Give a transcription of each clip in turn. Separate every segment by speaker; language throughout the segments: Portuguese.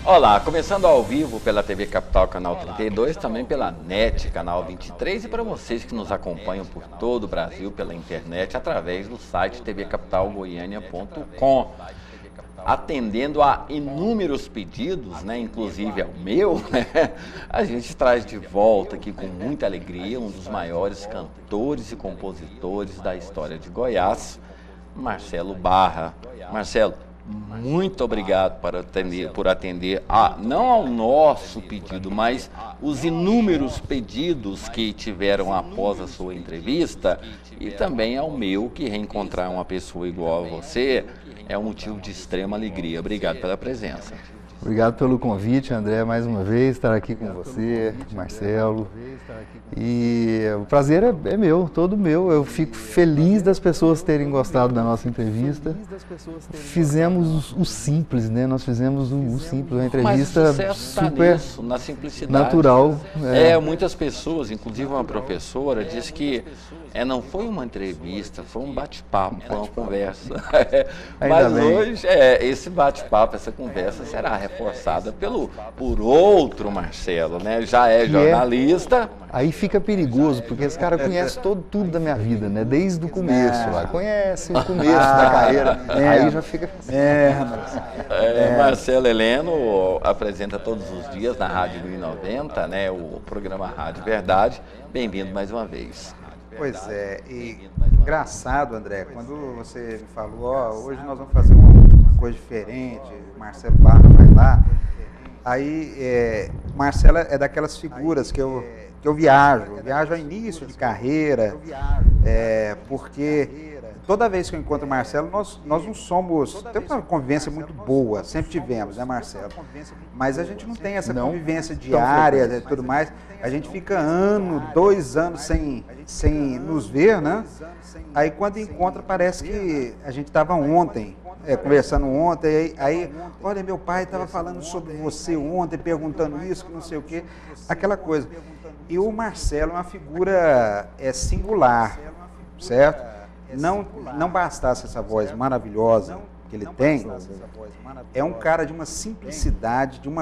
Speaker 1: Olá, começando ao vivo pela TV Capital, canal 32, também pela NET, canal 23, e para vocês que nos acompanham por todo o Brasil pela internet, através do site tvcapitalgoiania.com. Atendendo a inúmeros pedidos, né, inclusive ao meu, né, a gente traz de volta aqui com muita alegria um dos maiores cantores e compositores da história de Goiás, Marcelo Barra. Marcelo, muito obrigado por atender não ao nosso pedido, mas os inúmeros pedidos que tiveram após a sua entrevista, e também ao meu, que reencontrar uma pessoa igual a você é um motivo de extrema alegria. Obrigado pela presença.
Speaker 2: Obrigado pelo convite, André, mais uma vez, estar aqui com você, Marcelo. E o prazer é meu, todo meu. Eu fico feliz das pessoas terem gostado da nossa entrevista. Fizemos o simples, né? Nós fizemos o simples, uma entrevista super
Speaker 1: na simplicidade.
Speaker 2: Natural.
Speaker 1: Muitas pessoas, inclusive uma professora, disse que não foi uma entrevista, foi um bate-papo, foi uma conversa. Mas hoje, esse bate-papo, essa conversa será reforçada por outro Marcelo, né? Já é jornalista.
Speaker 2: Aí fica perigoso, porque esse cara conhece tudo da minha vida, né? Desde o começo, conhece o começo da carreira, aí já fica...
Speaker 1: Marcelo Heleno apresenta todos os dias na Rádio 1090, né? O programa Rádio Verdade. Bem-vindo mais uma vez.
Speaker 3: Pois é, e engraçado, André, quando você me falou, hoje nós vamos fazer uma coisa diferente, Marcelo Barra vai lá, aí Marcelo é daquelas figuras que eu viajo ao início de carreira, porque toda vez que eu encontro o Marcelo, nós não somos, temos uma convivência muito boa, sempre tivemos, né, Marcelo? Mas a gente não tem essa convivência diária e tudo mais, a gente fica 2 anos sem nos ver, né? Aí quando encontra parece que a gente estava ontem, conversando ontem, aí, olha, meu pai estava falando sobre você ontem, perguntando isso, que não sei o quê, aquela coisa. E o Marcelo é uma figura singular, certo? Não bastasse essa voz maravilhosa que ele tem, é um cara de uma simplicidade, um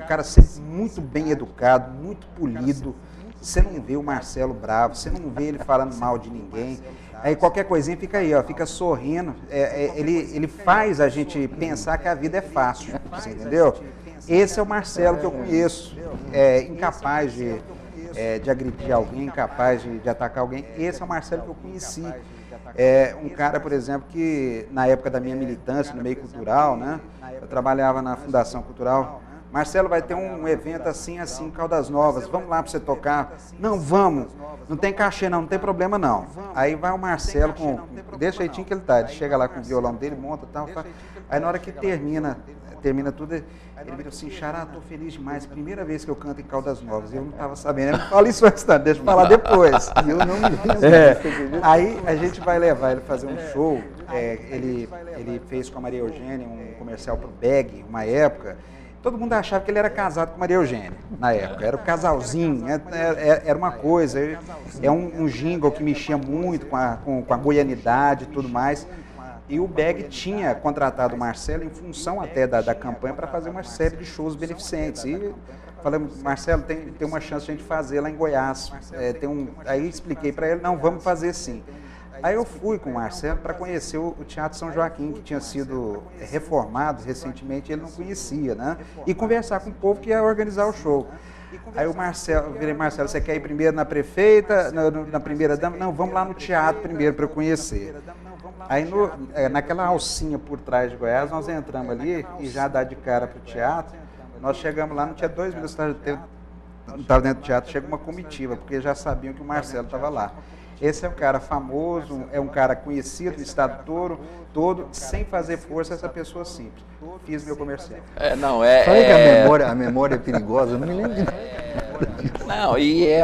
Speaker 3: cara sempre muito bem educado, muito polido. Você não vê o Marcelo bravo, você não vê ele falando mal de ninguém. Aí qualquer coisinha fica aí, fica sorrindo. Ele faz a gente pensar que a vida é fácil, você entendeu? Esse é o Marcelo que eu conheço, incapaz de agredir alguém, incapaz de atacar alguém. Esse é o Marcelo que eu conheci. Um cara, por exemplo, que na época da minha militância no meio cultural, né, eu trabalhava na Fundação Cultural. Marcelo, vai ter um evento assim, em Caldas Novas, vamos lá para você tocar? Não, vamos, não tem cachê não tem problema não. Aí vai o Marcelo, deixa jeitinho que ele tá, ele chega lá com o violão dele, monta e tal, aí na hora que termina tudo, ele vira assim, Xará, tô feliz demais, primeira vez que eu canto em Caldas Novas, eu não estava sabendo, eu não falo isso antes, não, deixa eu falar depois. Eu não me lembro. Aí a gente vai levar ele fazer um show, ele fez com a Maria Eugênia um comercial pro Beg, uma época. Todo mundo achava que ele era casado com Maria Eugênia, na época. Era o casalzinho, era uma coisa. Um jingle que mexia muito com a goianidade e tudo mais. E o Beg tinha contratado o Marcelo em função até da campanha para fazer uma série de shows beneficentes. E falamos, Marcelo, tem uma chance de a gente fazer lá em Goiás. Aí expliquei para ele, não, vamos fazer sim. Aí eu fui com o Marcelo para conhecer o Teatro São Joaquim, que tinha sido reformado recentemente, ele não conhecia, né? E conversar com o povo que ia organizar o show. Aí o Marcelo, eu virei, Marcelo, você quer ir primeiro na prefeita, na primeira dama? Não, vamos lá no teatro primeiro para eu conhecer. Aí naquela alcinha por trás de Goiás, nós entramos ali e já dá de cara para o teatro. Nós chegamos lá, não tinha 2 minutos, não estava dentro do teatro, chega uma comitiva, porque já sabiam que o Marcelo estava lá. Esse é um cara famoso, é um cara conhecido no estado todo, sem fazer força, essa pessoa simples. Fiz meu comercial.
Speaker 2: Falei que a memória é perigosa, eu não me lembro de nada.
Speaker 1: Não,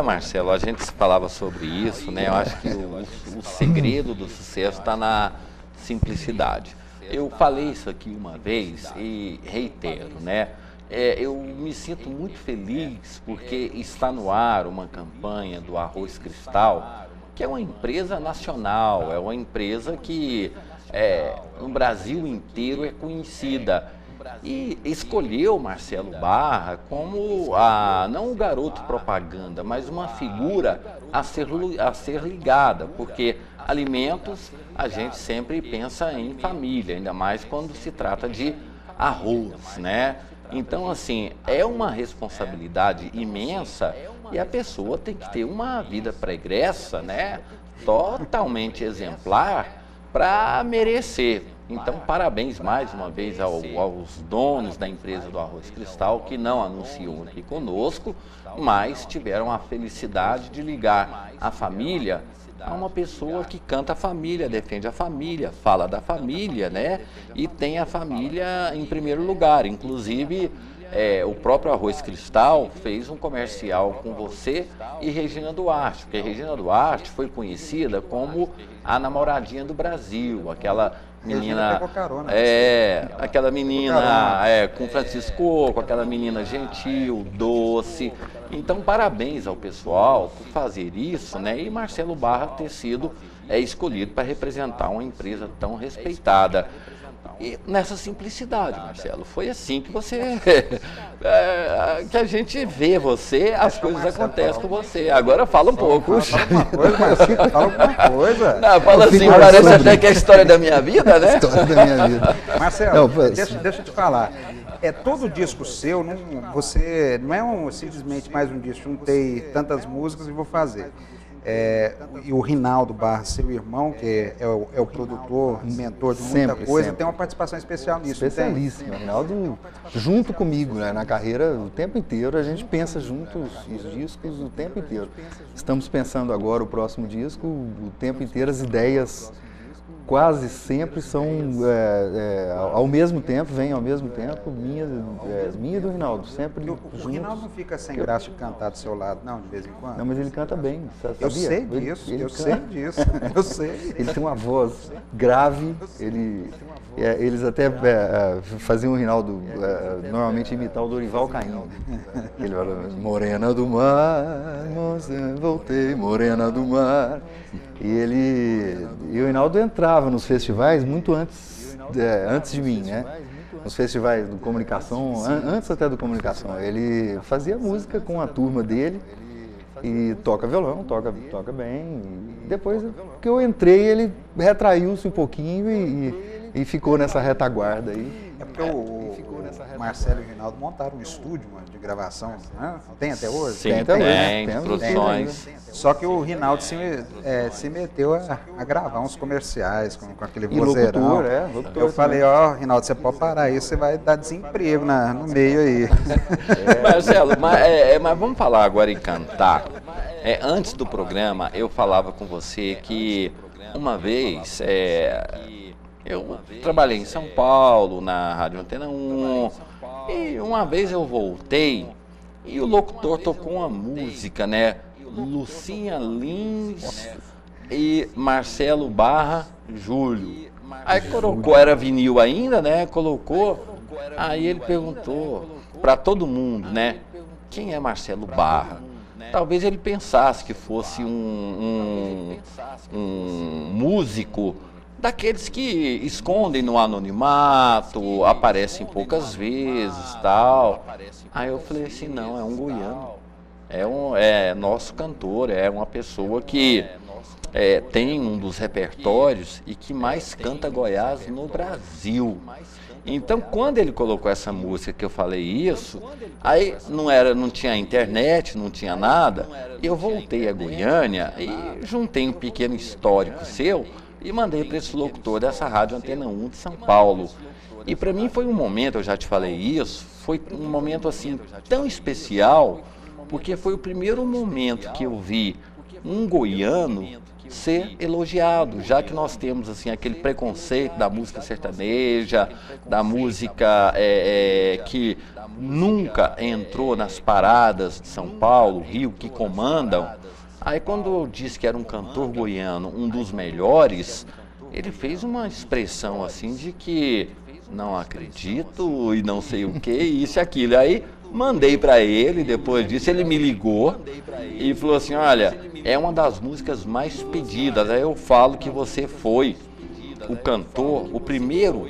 Speaker 1: Marcelo, a gente falava sobre isso, né? Eu acho que o segredo do sucesso está na simplicidade. Eu falei isso aqui uma vez e reitero, né? Eu me sinto muito feliz porque está no ar uma campanha do Arroz Cristal, que é uma empresa nacional, é uma empresa que no Brasil inteiro é conhecida. e escolheu Marcelo Barra como, não o garoto propaganda, mas uma figura a ser ligada, porque alimentos a gente sempre pensa em família, ainda mais quando se trata de arroz, né? Então, assim, é uma responsabilidade imensa e a pessoa tem que ter uma vida pregressa, né? Totalmente exemplar para merecer. Então, parabéns mais uma vez aos donos da empresa do Arroz Cristal, que não anunciou aqui conosco, mas tiveram a felicidade de ligar a família a uma pessoa que canta a família, defende a família, fala da família, né? E tem a família em primeiro lugar. Inclusive, o próprio Arroz Cristal fez um comercial com você e Regina Duarte, porque Regina Duarte foi conhecida como a namoradinha do Brasil, aquela menina, aquela menina com Francisco, com aquela menina gentil, doce. Então, parabéns ao pessoal por fazer isso, né? E Marcelo Barra ter sido escolhido para representar uma empresa tão respeitada. E nessa simplicidade, Marcelo, foi assim que você, que a gente vê você, as coisas acontecem com você. Agora fala um pouco.
Speaker 3: Fala alguma coisa.
Speaker 1: Não, fala assim, parece até que é a história da minha vida, né?
Speaker 2: História da minha vida.
Speaker 3: Marcelo, deixa eu te falar. Todo disco seu, você não é simplesmente mais um disco, juntei tantas músicas e vou fazer. E o Rinaldo Barra, seu irmão, que é o produtor, mentor de muita coisa, tem uma participação especial nisso.
Speaker 2: Especialíssimo. O Rinaldo, junto comigo, né, na carreira, o tempo inteiro, a gente pensa juntos os discos o tempo inteiro. Estamos pensando agora o próximo disco, o tempo inteiro as ideias quase sempre são ao mesmo tempo, vêm ao mesmo tempo, minha e do Rinaldo, sempre juntos.
Speaker 3: O Rinaldo não fica sem graça de cantar do seu lado, não, de vez em quando?
Speaker 2: Não, mas ele canta bem, sabia?
Speaker 3: Eu sei disso, eu sei.
Speaker 2: Ele tem uma voz grave, eles até faziam o Rinaldo normalmente imitar o Dorival Caymmi. Ele fala, morena do mar, voltei, morena do mar. E o Rinaldo entrava nos festivais muito antes de mim, né? Nos festivais do Comunicação, antes até do Comunicação. Ele fazia música com a turma dele e toca violão, toca bem. E depois que eu entrei, ele retraiu-se um pouquinho e ficou nessa retaguarda aí.
Speaker 3: É porque o Marcelo e o Rinaldo montaram um estúdio de gravação, né? Tem até hoje?
Speaker 1: Sim, tem produções.
Speaker 3: Só que o Rinaldo se meteu a gravar uns comerciais com aquele vozeirão.
Speaker 2: Locutor,
Speaker 3: eu falei, Rinaldo, você pode parar aí, você vai dar desemprego no meio aí.
Speaker 1: Marcelo, mas vamos falar agora em cantar. Antes do programa, eu falava com você que uma vez eu trabalhei em São Paulo, na Rádio Antena 1, e uma vez eu voltei e o locutor tocou uma música, né? Lucinha Lins e Marcelo Barra Júlio. Aí colocou, era vinil ainda, né? Colocou, aí ele perguntou para todo mundo, né? Quem é Marcelo Barra? Talvez ele pensasse que fosse um músico daqueles que escondem no anonimato, aparecem poucas vezes, tal. Aí eu falei assim, não, é um goiano, é nosso cantor, é uma pessoa que tem um dos repertórios e que mais canta Goiás no Brasil. Então, quando ele colocou essa música que eu falei isso, aí não tinha internet, não tinha nada, eu voltei a Goiânia e juntei um pequeno histórico seu e mandei para esse locutor dessa Rádio Antena 1 de São Paulo. E para mim foi um momento, eu já te falei isso, foi um momento assim tão especial, porque foi o primeiro momento que eu vi um goiano ser elogiado, já que nós temos assim aquele preconceito da música sertaneja, da música que nunca entrou nas paradas de São Paulo, Rio, que comandam. Aí quando eu disse que era um cantor goiano, um dos melhores, ele fez uma expressão assim de que não acredito e não sei o que, isso e aquilo. Aí mandei para ele, depois disso ele me ligou e falou assim, olha, é uma das músicas mais pedidas. Aí eu falo que você foi o cantor, o primeiro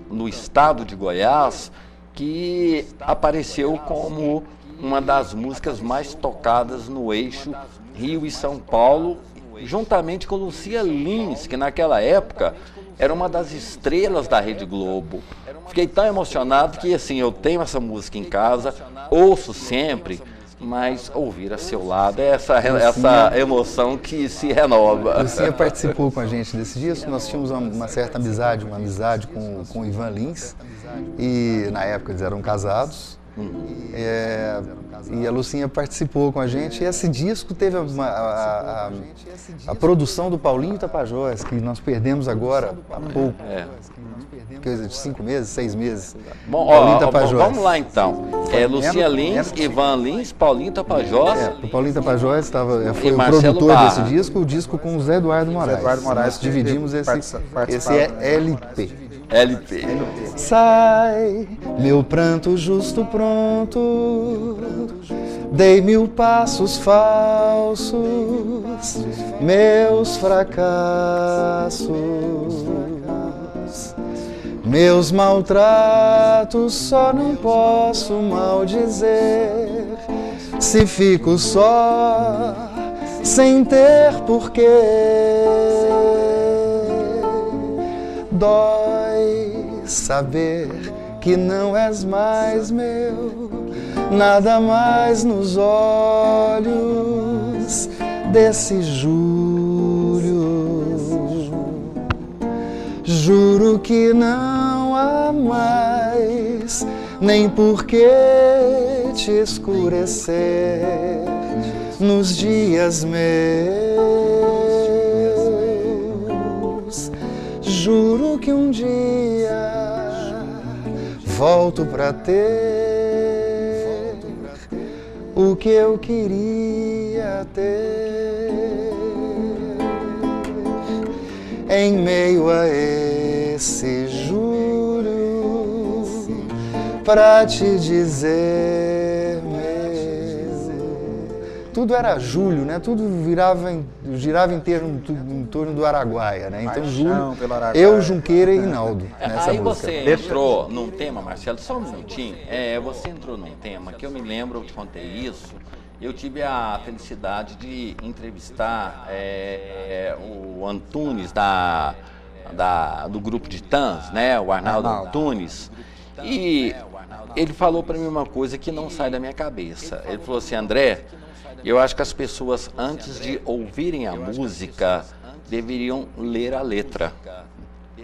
Speaker 1: no estado de Goiás, que apareceu como uma das músicas mais tocadas no eixo Rio e São Paulo, juntamente com Lucia Lins, que naquela época era uma das estrelas da Rede Globo. Fiquei tão emocionado que, assim, eu tenho essa música em casa, ouço sempre, mas ouvir a seu lado é essa emoção que se renova.
Speaker 2: Lucinha participou com a gente desse disco, nós tínhamos uma certa amizade, com o Ivan Lins, e na época eles eram casados. E a Lucinha participou com a gente, e esse disco teve a produção do Paulinho Tapajós, que nós perdemos agora há pouco, coisa de 5 meses, 6 meses.
Speaker 1: Bom, vamos lá então. Lucia Lins, Ivan Lins, Paulinho Tapajós.
Speaker 2: O Paulinho Tapajós foi o produtor desse disco, o disco com o Zé Eduardo Moraes. Nós dividimos esse LP. Sai, meu pranto justo pronto, dei 1000 passos falsos, meus fracassos, meus maltratos, só não posso maldizer, se fico só, sem ter porquê. Dói saber que não és mais meu, nada mais nos olhos desse julho. Juro que não há mais nem por que te escurecer nos dias meus. Juro que um dia volto pra ter o que eu queria ter em meio a esse julho, pra te dizer mesmo. Tudo era julho, né? Tudo girava em torno do Araguaia, né? Então julho, eu, Junqueira e Rinaldo nessa
Speaker 1: Aí
Speaker 2: música.
Speaker 1: você entrou num tema, Marcelo, só um minutinho. Você entrou num tema que eu me lembro, eu te contei isso. Eu tive a felicidade de entrevistar o Antunes do grupo de Titãs, né? O Arnaldo Antunes. E ele falou para mim uma coisa que não sai da minha cabeça. Ele falou assim: André, eu acho que as pessoas, antes de ouvirem a música, deveriam ler a letra.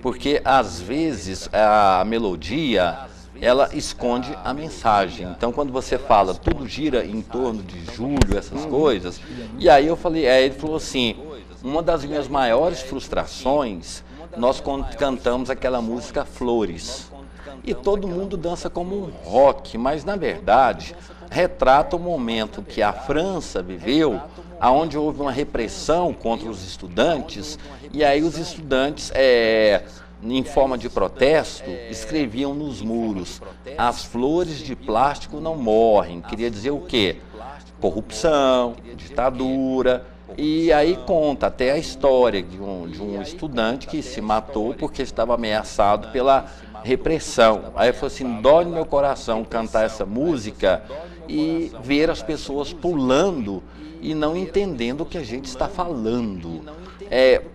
Speaker 1: Porque, às vezes, a melodia, ela esconde a mensagem. Então, quando você fala, tudo gira em torno de julho, essas coisas. E aí eu falei, ele falou assim, uma das minhas maiores frustrações, nós cantamos aquela música Flores. E todo mundo dança como um rock, mas, na verdade, retrata o momento que a França viveu, onde houve uma repressão contra os estudantes, e aí os estudantes, em forma de protesto, escreviam nos muros: as flores de plástico não morrem. Queria dizer o quê? Corrupção, ditadura. E aí conta até a história de um estudante que se matou porque estava ameaçado pela repressão. Aí eu falei assim, dói no meu coração cantar essa música e ver as pessoas pulando e não entendendo o que a gente está falando.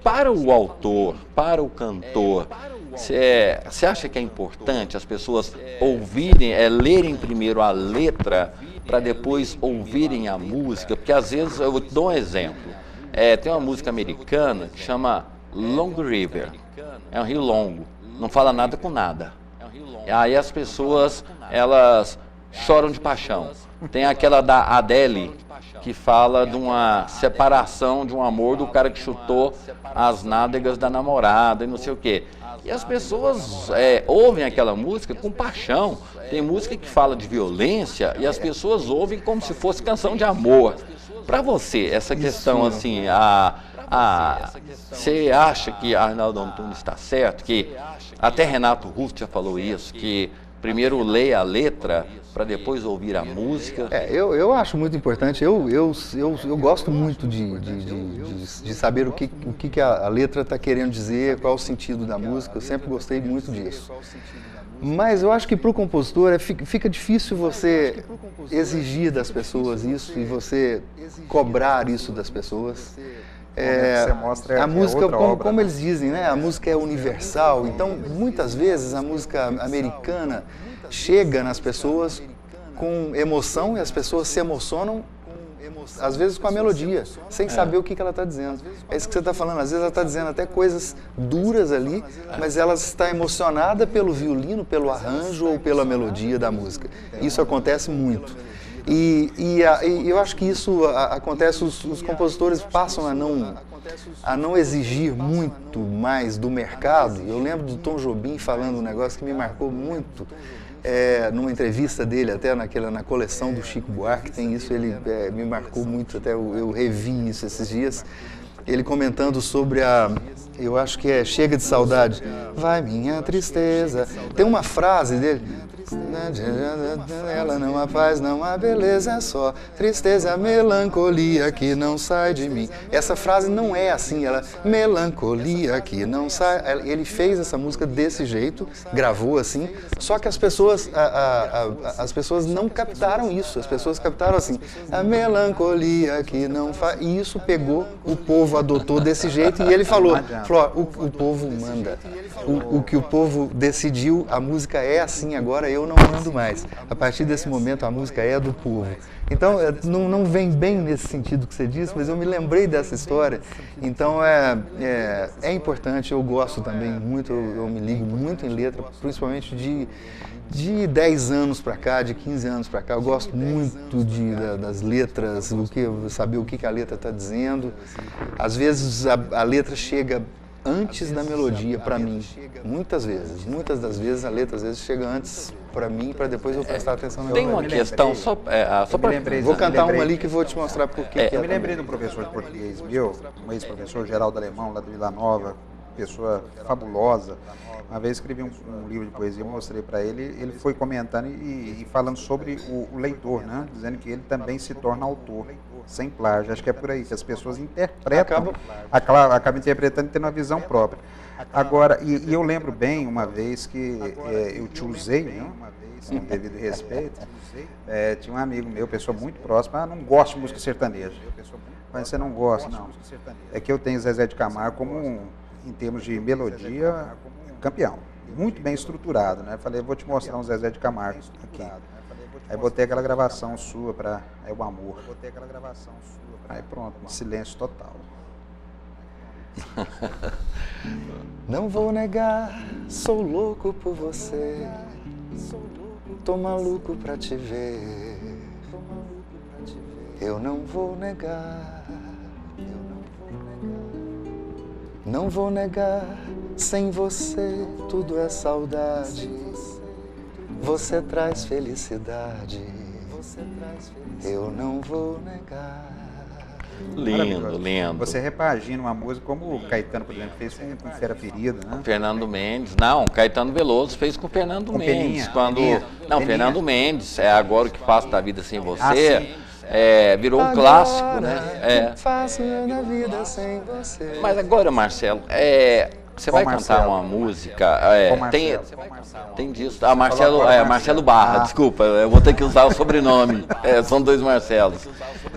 Speaker 1: Para o autor, para o cantor, você acha que é importante as pessoas ouvirem, lerem primeiro a letra para depois ouvirem a música? Porque às vezes, eu te dou um exemplo, tem uma música americana que chama Long River, é um rio longo, não fala nada com nada. Aí as pessoas, elas choram de paixão. Tem aquela da Adele, que fala de uma separação, de um amor do cara que chutou as nádegas da namorada e não sei o quê. E as pessoas ouvem aquela música com paixão. Tem música que fala de violência e as pessoas ouvem como se fosse canção de amor. Para você, essa questão assim, você acha que Arnaldo Antunes está certo? Que até Renato Russo já falou isso, que primeiro leia a letra para depois ouvir a música?
Speaker 2: Eu acho muito importante. Eu gosto muito de saber o que a letra está querendo dizer, qual o sentido da música. Eu sempre gostei muito disso. Mas eu acho que para o compositor fica difícil você exigir das pessoas isso e você cobrar isso das pessoas. A música, como eles dizem, né? A música é universal. Então, muitas vezes a música americana chega nas pessoas com emoção e as pessoas se emocionam, às vezes com a melodia, sem saber o que ela está dizendo. É isso que você está falando, às vezes ela está dizendo até coisas duras ali, mas ela está emocionada pelo violino, pelo arranjo ou pela melodia da música. Isso acontece muito. E eu acho que isso acontece, os compositores passam a não exigir muito mais do mercado. Eu lembro do Tom Jobim falando um negócio que me marcou muito, numa entrevista dele, até na coleção do Chico Buarque, tem isso, ele me marcou muito, até eu revi isso esses dias, ele comentando sobre eu acho que Chega de Saudade, vai minha tristeza, tem uma frase dele, ela não há paz, não há beleza, é só tristeza, melancolia que não sai de mim. Essa frase não é assim, ela, melancolia que não sai. Ele fez essa música desse jeito, gravou assim, só que as pessoas não captaram isso, as pessoas captaram assim, a melancolia que não faz. E isso pegou, o povo adotou desse jeito e ele falou, o povo manda. O que o povo decidiu, a música é assim agora, eu não mando mais. A partir desse momento a música é do povo. Então não vem bem nesse sentido que você disse, mas eu me lembrei dessa história. Então é importante, eu gosto também muito, eu me ligo muito em letra, principalmente de 10 anos para cá, de 15 anos para cá. Eu gosto muito das letras, saber o que a letra está dizendo. Às vezes a letra chega antes da melodia para mim, muitas das vezes a letra às vezes chega antes para mim, para depois eu prestar atenção na
Speaker 1: melodia. Tem uma questão, só para...
Speaker 2: Vou cantar uma ali que vou te mostrar por que
Speaker 3: eu me lembrei de um professor de português meu, um ex-professor, Geraldo Alemão, lá do Vila Nova, pessoa fabulosa. Uma vez escrevi um livro de poesia, mostrei para ele, ele foi comentando e falando sobre o leitor, né? Dizendo que ele também se torna autor, sem plágio. Acho que é por aí, que as pessoas interpretam, acabam interpretando e tendo uma visão própria. Agora, e eu lembro bem uma vez que eu te usei, né? Com devido respeito, tinha um amigo meu, pessoa muito próxima, não gosto de música sertaneja. Mas você não gosta, não. É que eu tenho Zezé de Camargo como, em termos de melodia, campeão. Muito bem estruturado, né? Falei, vou te mostrar um Zezé de Camargo aqui. Aí botei aquela gravação sua para É o Amor. Aí pronto, silêncio total.
Speaker 2: Não vou negar, sou louco por você, tô maluco pra te ver. Eu não vou negar, não vou negar, sem você tudo é saudade. Você traz felicidade, eu não vou negar.
Speaker 1: Lindo, lindo.
Speaker 3: Você repagina uma música como o Caetano, por exemplo, fez com Fera Ferida, né?
Speaker 1: Fernando Mendes, não, Caetano Veloso fez com Fernando Mendes. Peninha. Fernando Mendes, Agora o que Faço da Vida Sem Você, virou um clássico, né?
Speaker 2: Faço na vida sem você.
Speaker 1: Mas agora, Marcelo, você vai cantar uma música, tem disso, Marcelo Barra, desculpa, eu vou ter que usar o sobrenome, são dois Marcelos.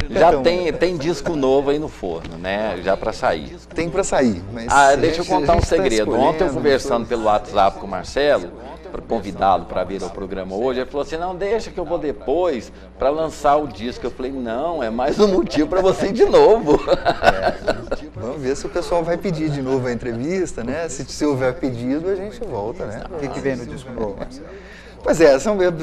Speaker 1: Já tem disco novo aí no forno, né, já para sair.
Speaker 2: Tem para sair, mas...
Speaker 1: deixa eu contar um segredo, ontem eu conversando pelo WhatsApp com o Marcelo, convidá-lo para vir ao programa hoje, ele falou assim, não, deixa que eu vou depois para lançar o disco. Eu falei, não, é mais um motivo para você ir de novo.
Speaker 2: Vamos ver se o pessoal vai pedir de novo a entrevista, né? Se houver pedido, a gente volta, né?
Speaker 3: O que vem no disco novo, Marcelo?
Speaker 2: Pois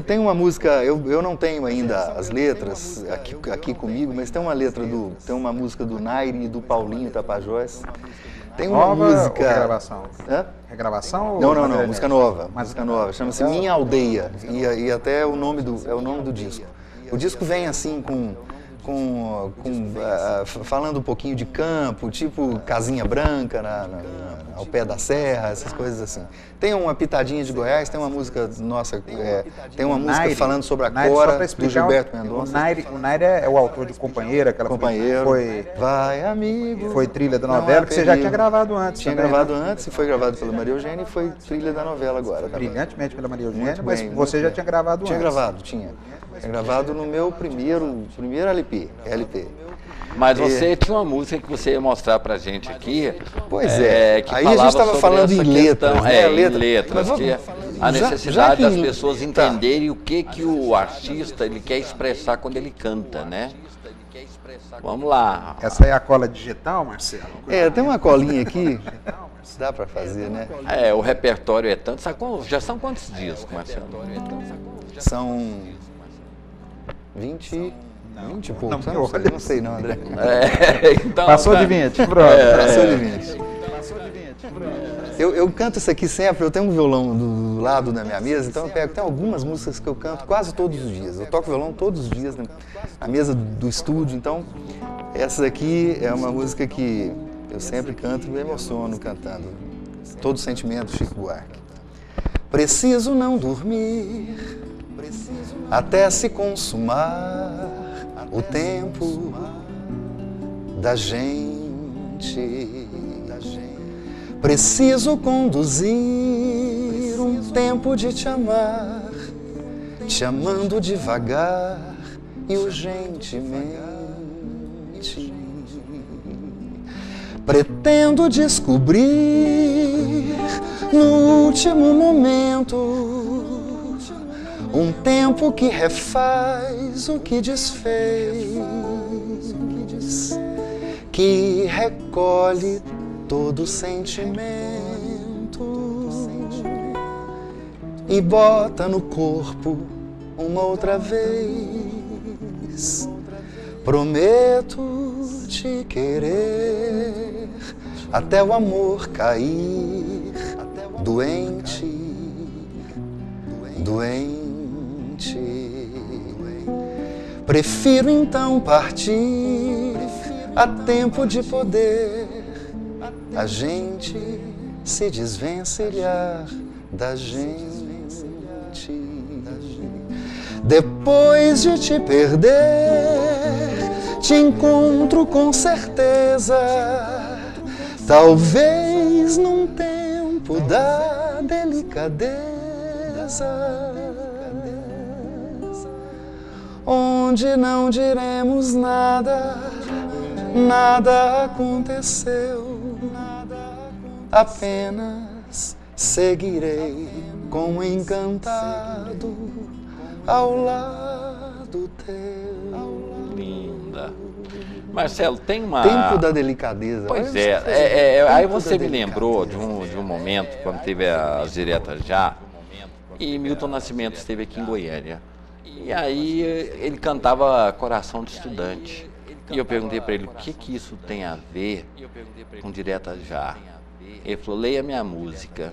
Speaker 2: tem uma música, eu não tenho ainda as letras aqui comigo, mas tem uma música do Naire e do Paulinho Tapajós. Tem uma música...
Speaker 3: Ou regravação? Regravação?
Speaker 2: Não, música nova. Música nova. Chama-se Minha Aldeia. E até é o nome do disco. O disco vem assim falando um pouquinho de campo, tipo Casinha Branca ao pé da serra, essas coisas assim. Tem uma pitadinha de Goiás, tem uma música nossa, tem uma música falando sobre a Cora, do Gilberto Mendonça.
Speaker 3: O Nair é o autor de Companheiro, aquela
Speaker 2: Companheiro,
Speaker 3: foi
Speaker 2: vai amigo.
Speaker 3: Foi trilha da novela, que você já tinha gravado antes.
Speaker 2: Tinha
Speaker 3: também,
Speaker 2: gravado
Speaker 3: né?
Speaker 2: antes e foi gravado pela Maria Eugênia e foi trilha da novela agora.
Speaker 3: Brilhantemente pela Maria Eugênia,
Speaker 2: Muito
Speaker 3: mas
Speaker 2: bem,
Speaker 3: você já tinha gravado
Speaker 2: tinha
Speaker 3: antes.
Speaker 2: gravado, tinha. Tinha gravado no meu primeiro LP.
Speaker 1: Mas você tinha uma música que você ia mostrar pra gente aqui.
Speaker 2: Pois é.
Speaker 1: Que
Speaker 2: aí a gente estava falando em letras, né?
Speaker 1: Em letras, que a necessidade das pessoas entenderem o que o artista ele quer expressar quando ele canta, né? Vamos lá.
Speaker 3: Essa é a cola digital, Marcelo?
Speaker 2: Tem uma colinha aqui. Dá pra fazer, né?
Speaker 1: O repertório é tanto. Já são quantos discos, Marcelo?
Speaker 2: São 20 e poucos. Não sei não, André.
Speaker 1: Então,
Speaker 3: passou de 20, pronto.
Speaker 2: Passou de 20. Eu canto isso aqui sempre, eu tenho um violão do lado da minha mesa, então tem algumas músicas que eu canto quase todos os dias. Eu toco violão todos os dias na mesa do estúdio, então essa aqui é uma música que eu sempre canto e me emociono cantando. Todo sentimento, Chico Buarque. Preciso não dormir até se consumar o tempo da gente. Preciso conduzir um tempo de te amar, te amando devagar e urgentemente. Pretendo descobrir no último momento um tempo que refaz o que desfez, que recolhe todo sentimento e bota no corpo uma outra vez. Prometo te querer até o amor cair, doente. Prefiro então partir a tempo de poder a gente se desvencilhar da gente. Depois de te perder, te encontro com certeza, talvez num tempo da delicadeza, onde não diremos nada, nada aconteceu, apenas seguirei como encantado ao lado teu.
Speaker 1: Linda. Marcelo, tem uma...
Speaker 2: Tempo da delicadeza.
Speaker 1: Pois aí você me lembrou de um momento, quando teve as diretas já, e Milton Nascimento esteve aqui em Goiânia. E aí ele cantava Coração de Estudante. E eu perguntei para ele, o que isso tem a ver com Direta Já? Ele falou, leia minha música.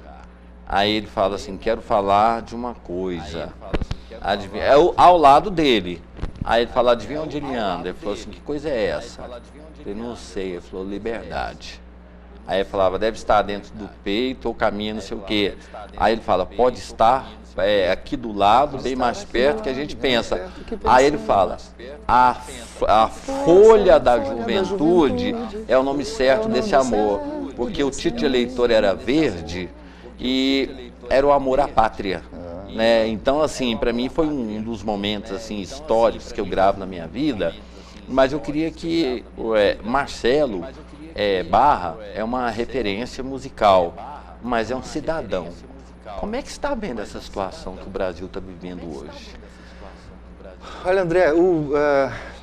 Speaker 1: Aí ele fala assim, quero falar de uma coisa. Adivinha, ao lado dele. Aí ele fala, adivinha onde ele anda? Ele falou assim, que coisa é essa? Eu não sei. Ele falou, liberdade. Aí ele falava, deve estar dentro do peito ou caminha não sei o quê. Aí ele fala, pode estar aqui do lado, bem mais perto que a gente pensa. Aí ele fala, a folha da juventude é o nome certo desse amor, porque o título de eleitor era verde e era o amor à pátria. Né? Então, assim, para mim foi um dos momentos assim, históricos que eu gravo na minha vida, mas eu queria que Marcelo Barra é uma referência musical, mas é um cidadão. Como é que você está vendo essa situação que o Brasil está vivendo hoje?
Speaker 2: Olha, André,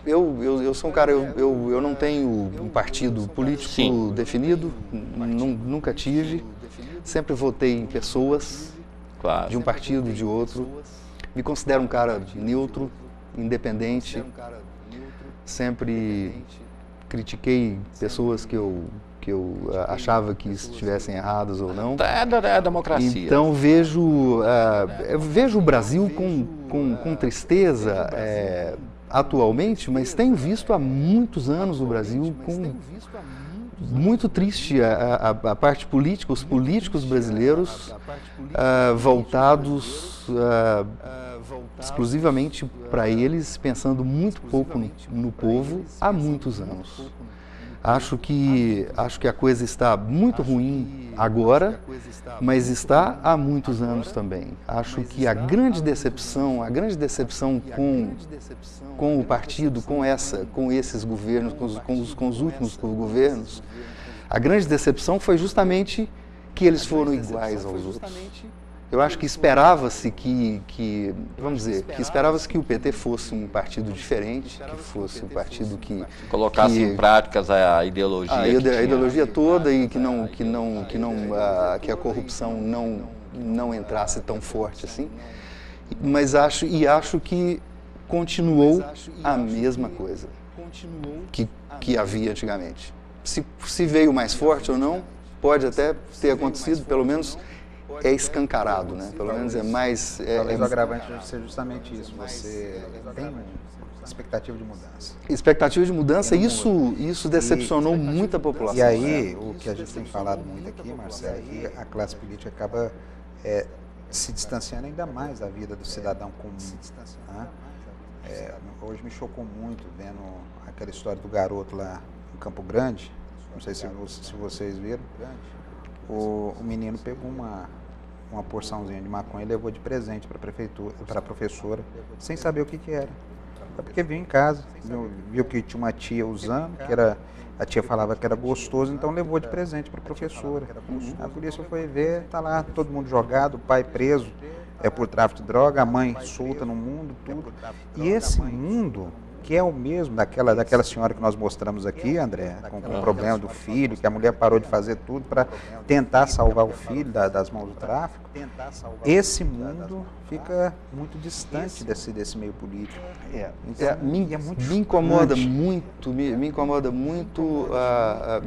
Speaker 2: eu sou um cara, eu não tenho um partido político definido, nunca tive, sempre votei em pessoas,
Speaker 1: claro,
Speaker 2: de um partido, de outro, me considero um cara neutro, independente, sempre critiquei pessoas que eu achava que estivessem erradas ou não.
Speaker 1: É a democracia.
Speaker 2: Então vejo o Brasil com tristeza atualmente, mas tenho visto há muitos anos o Brasil com muito triste a parte política, os políticos brasileiros voltados exclusivamente para eles, pensando muito pouco no povo há muitos anos. Acho que a coisa está muito ruim agora, mas está há muitos anos também. Acho que a grande decepção com o partido, com esses governos, com os últimos governos, a grande decepção foi justamente que eles foram iguais aos outros. Eu acho que esperava-se que esperava-se que o PT fosse um partido diferente, que fosse um partido que
Speaker 1: colocasse em práticas a ideologia,
Speaker 2: a ideologia toda e que a corrupção não entrasse tão forte assim. Mas acho que continuou a mesma coisa que havia antigamente. Se veio mais forte ou não, pode até ter acontecido, pelo menos é escancarado, né? Pelo menos é mais...
Speaker 3: Talvez o agravante seja justamente isso, você tem expectativa de mudança.
Speaker 2: Expectativa de mudança, isso decepcionou muita população.
Speaker 3: E aí, o que a gente tem falado muito aqui, Marcelo, é que a classe política acaba se distanciando ainda mais da vida do cidadão comum. Né? Hoje me chocou muito vendo aquela história do garoto lá em Campo Grande, não sei se vocês viram, o menino pegou uma porçãozinha de maconha e levou de presente para a professora, sem saber o que era. É porque viu em casa, viu que tinha uma tia usando, a tia falava que era gostoso, então levou de presente para a professora. A polícia foi ver, tá lá todo mundo jogado, o pai preso por tráfico de droga, a mãe solta no mundo, tudo. E esse mundo, que é o mesmo daquela senhora que nós mostramos aqui, André, com o problema do filho, que a mulher parou de fazer tudo para tentar salvar o filho das mãos do tráfico, esse mundo fica muito distante desse meio político.
Speaker 2: Me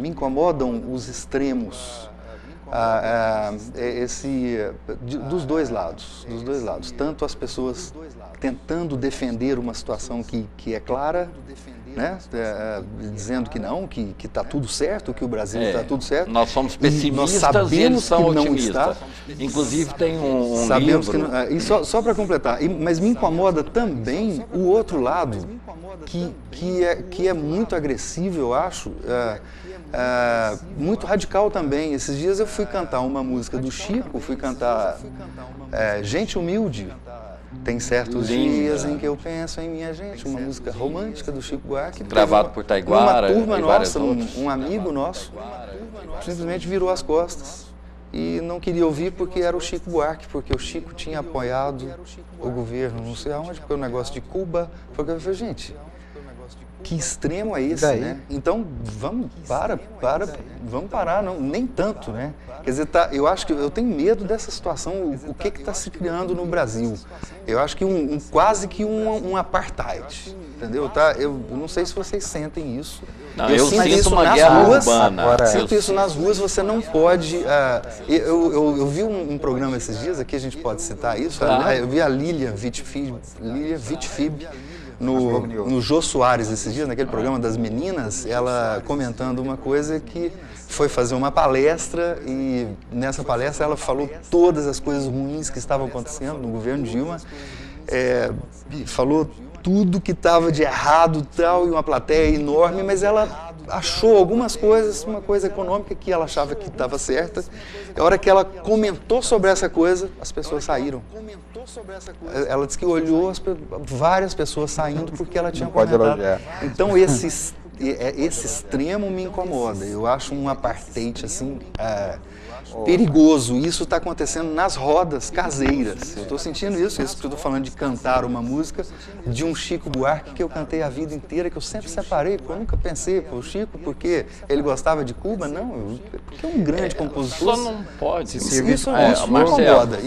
Speaker 2: incomodam os extremos. Dos dois lados, tanto as pessoas tentando defender uma situação que é clara, né? Dizendo que não, que está tudo certo, que o Brasil está tudo certo.
Speaker 1: Nós somos pessimistas e eles são otimistas. Inclusive tem um
Speaker 2: sabemos
Speaker 1: livro...
Speaker 2: E só para completar, mas me incomoda também o outro lado, que é muito agressivo, eu acho, muito radical também. Esses dias eu fui cantar uma música do Chico, fui cantar Gente Humilde. Tem certos dias em que eu penso em minha gente, uma música romântica do Chico Buarque.
Speaker 1: Gravado por Taiguara.
Speaker 2: Uma turma nossa, um amigo nosso, simplesmente virou as costas e não queria ouvir porque era o Chico Buarque, porque o Chico tinha apoiado o governo, não sei aonde, porque o negócio de Cuba. Porque eu falei, gente, que extremo é esse, né? Então, vamos parar, não, nem tanto, né? Quer dizer, eu acho que eu tenho medo dessa situação, o que está se criando no Brasil. Eu acho que quase que um apartheid, entendeu? Eu não sei se vocês sentem isso.
Speaker 1: Não, eu sinto uma guerra urbana.
Speaker 2: Sinto isso nas ruas, você não pode... eu vi um programa esses dias, aqui a gente pode citar isso, eu vi a Lilia Vitfib, no Jô Soares esses dias, naquele programa das meninas, ela comentando uma coisa que foi fazer uma palestra e nessa palestra ela falou todas as coisas ruins que estavam acontecendo no governo Dilma, falou tudo que estava de errado tal, e uma plateia enorme, mas ela achou algumas coisas, uma coisa econômica que ela achava que estava certa. A hora que ela comentou sobre essa coisa, as pessoas saíram. Ela disse que olhou várias pessoas saindo porque ela tinha comentado. Então esse extremo me incomoda. Eu acho um apartheid assim perigoso. Isso está acontecendo nas rodas caseiras. Eu estou sentindo isso que eu estou falando de cantar uma música de um Chico Buarque que eu cantei a vida inteira, que eu sempre separei, porque eu nunca pensei, o Chico, porque ele gostava de Cuba, não, porque é um grande compositor.
Speaker 1: Só não pode.
Speaker 2: Isso me incomoda.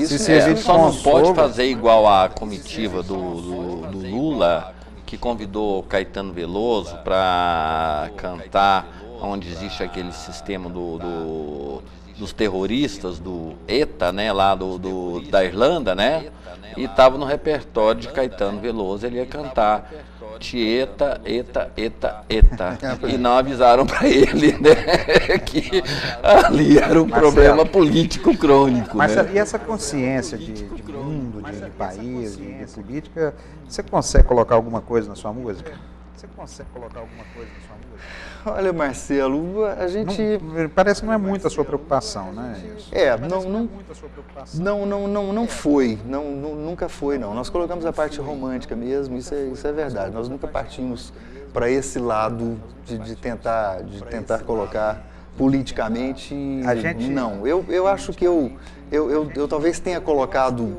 Speaker 1: Só não pode fazer igual a comitiva do Lula, que convidou Caetano Veloso para cantar onde existe aquele sistema dos terroristas, do ETA, né, lá da Irlanda, né, e estava no repertório de Caetano Veloso, ele ia cantar. Tieta, eta. E não avisaram para ele, né, que ali era um problema político crônico.
Speaker 3: Marcelo,
Speaker 1: né?
Speaker 3: e essa consciência de mundo, de país, de política, você consegue colocar alguma coisa na sua música?
Speaker 2: Olha, Marcelo, a gente...
Speaker 3: Parece que não é muito a sua preocupação, né? Isso.
Speaker 2: Não foi, nunca foi, não. Nós colocamos a parte romântica mesmo, isso é verdade. Nós nunca partimos para esse lado de tentar colocar politicamente, não. Eu acho que eu talvez tenha colocado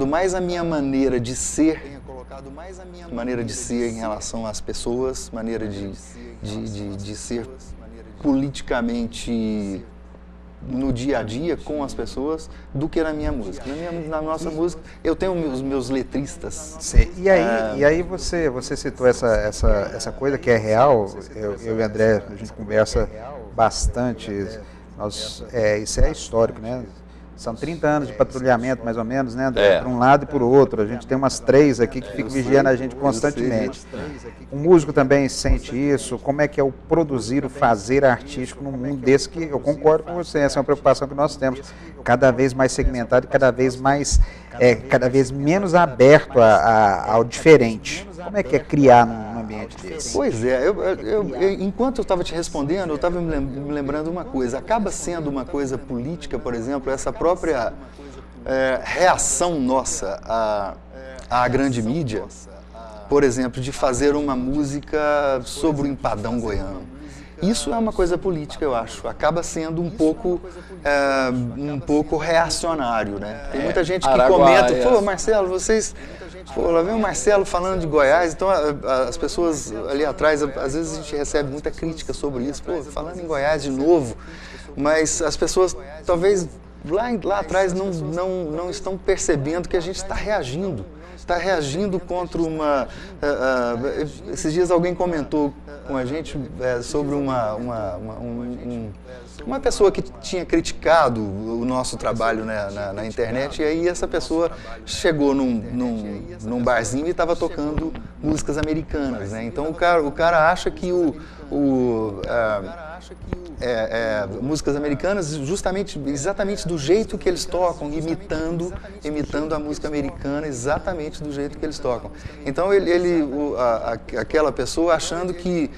Speaker 2: mais a minha maneira de ser em relação às pessoas, maneira de ser politicamente no dia a dia com as pessoas, do que na minha música. Na nossa música, eu tenho os meus letristas.
Speaker 3: Sim. E aí você citou essa coisa que é real. Eu e o André, a gente conversa bastante. Isso é histórico, né? São 30 anos de patrulhamento, mais ou menos, né, André? Para um lado e para o outro. A gente tem umas 3 aqui que ficam vigiando a gente constantemente. O músico também sente isso. Como é que é o produzir, o fazer artístico num mundo desse que eu concordo com você, essa é uma preocupação que nós temos. Cada vez mais segmentado e cada vez menos aberto ao diferente. Como é que é criar num ambiente desse?
Speaker 2: Pois é, enquanto eu estava te respondendo, eu estava me lembrando uma coisa. Acaba sendo uma coisa política, por exemplo, essa própria reação nossa à grande mídia, por exemplo, de fazer uma música sobre o empadão goiano. Isso é uma coisa política, eu acho. Acaba sendo um pouco reacionário, né? Tem muita gente que comenta, pô, Marcelo, lá vem o Marcelo falando de Goiás, então as pessoas ali atrás, às vezes a gente recebe muita crítica sobre isso, pô, falando em Goiás de novo, mas as pessoas talvez lá atrás não estão percebendo que a gente está reagindo contra uma... esses dias alguém comentou com a gente sobre uma pessoa que tinha criticado o nosso trabalho, né, na internet, e aí essa pessoa chegou num barzinho e estava tocando músicas americanas, né? Então o cara acha que músicas americanas exatamente do jeito que eles tocam, imitando a música americana exatamente do jeito que eles tocam. Então aquela pessoa achando que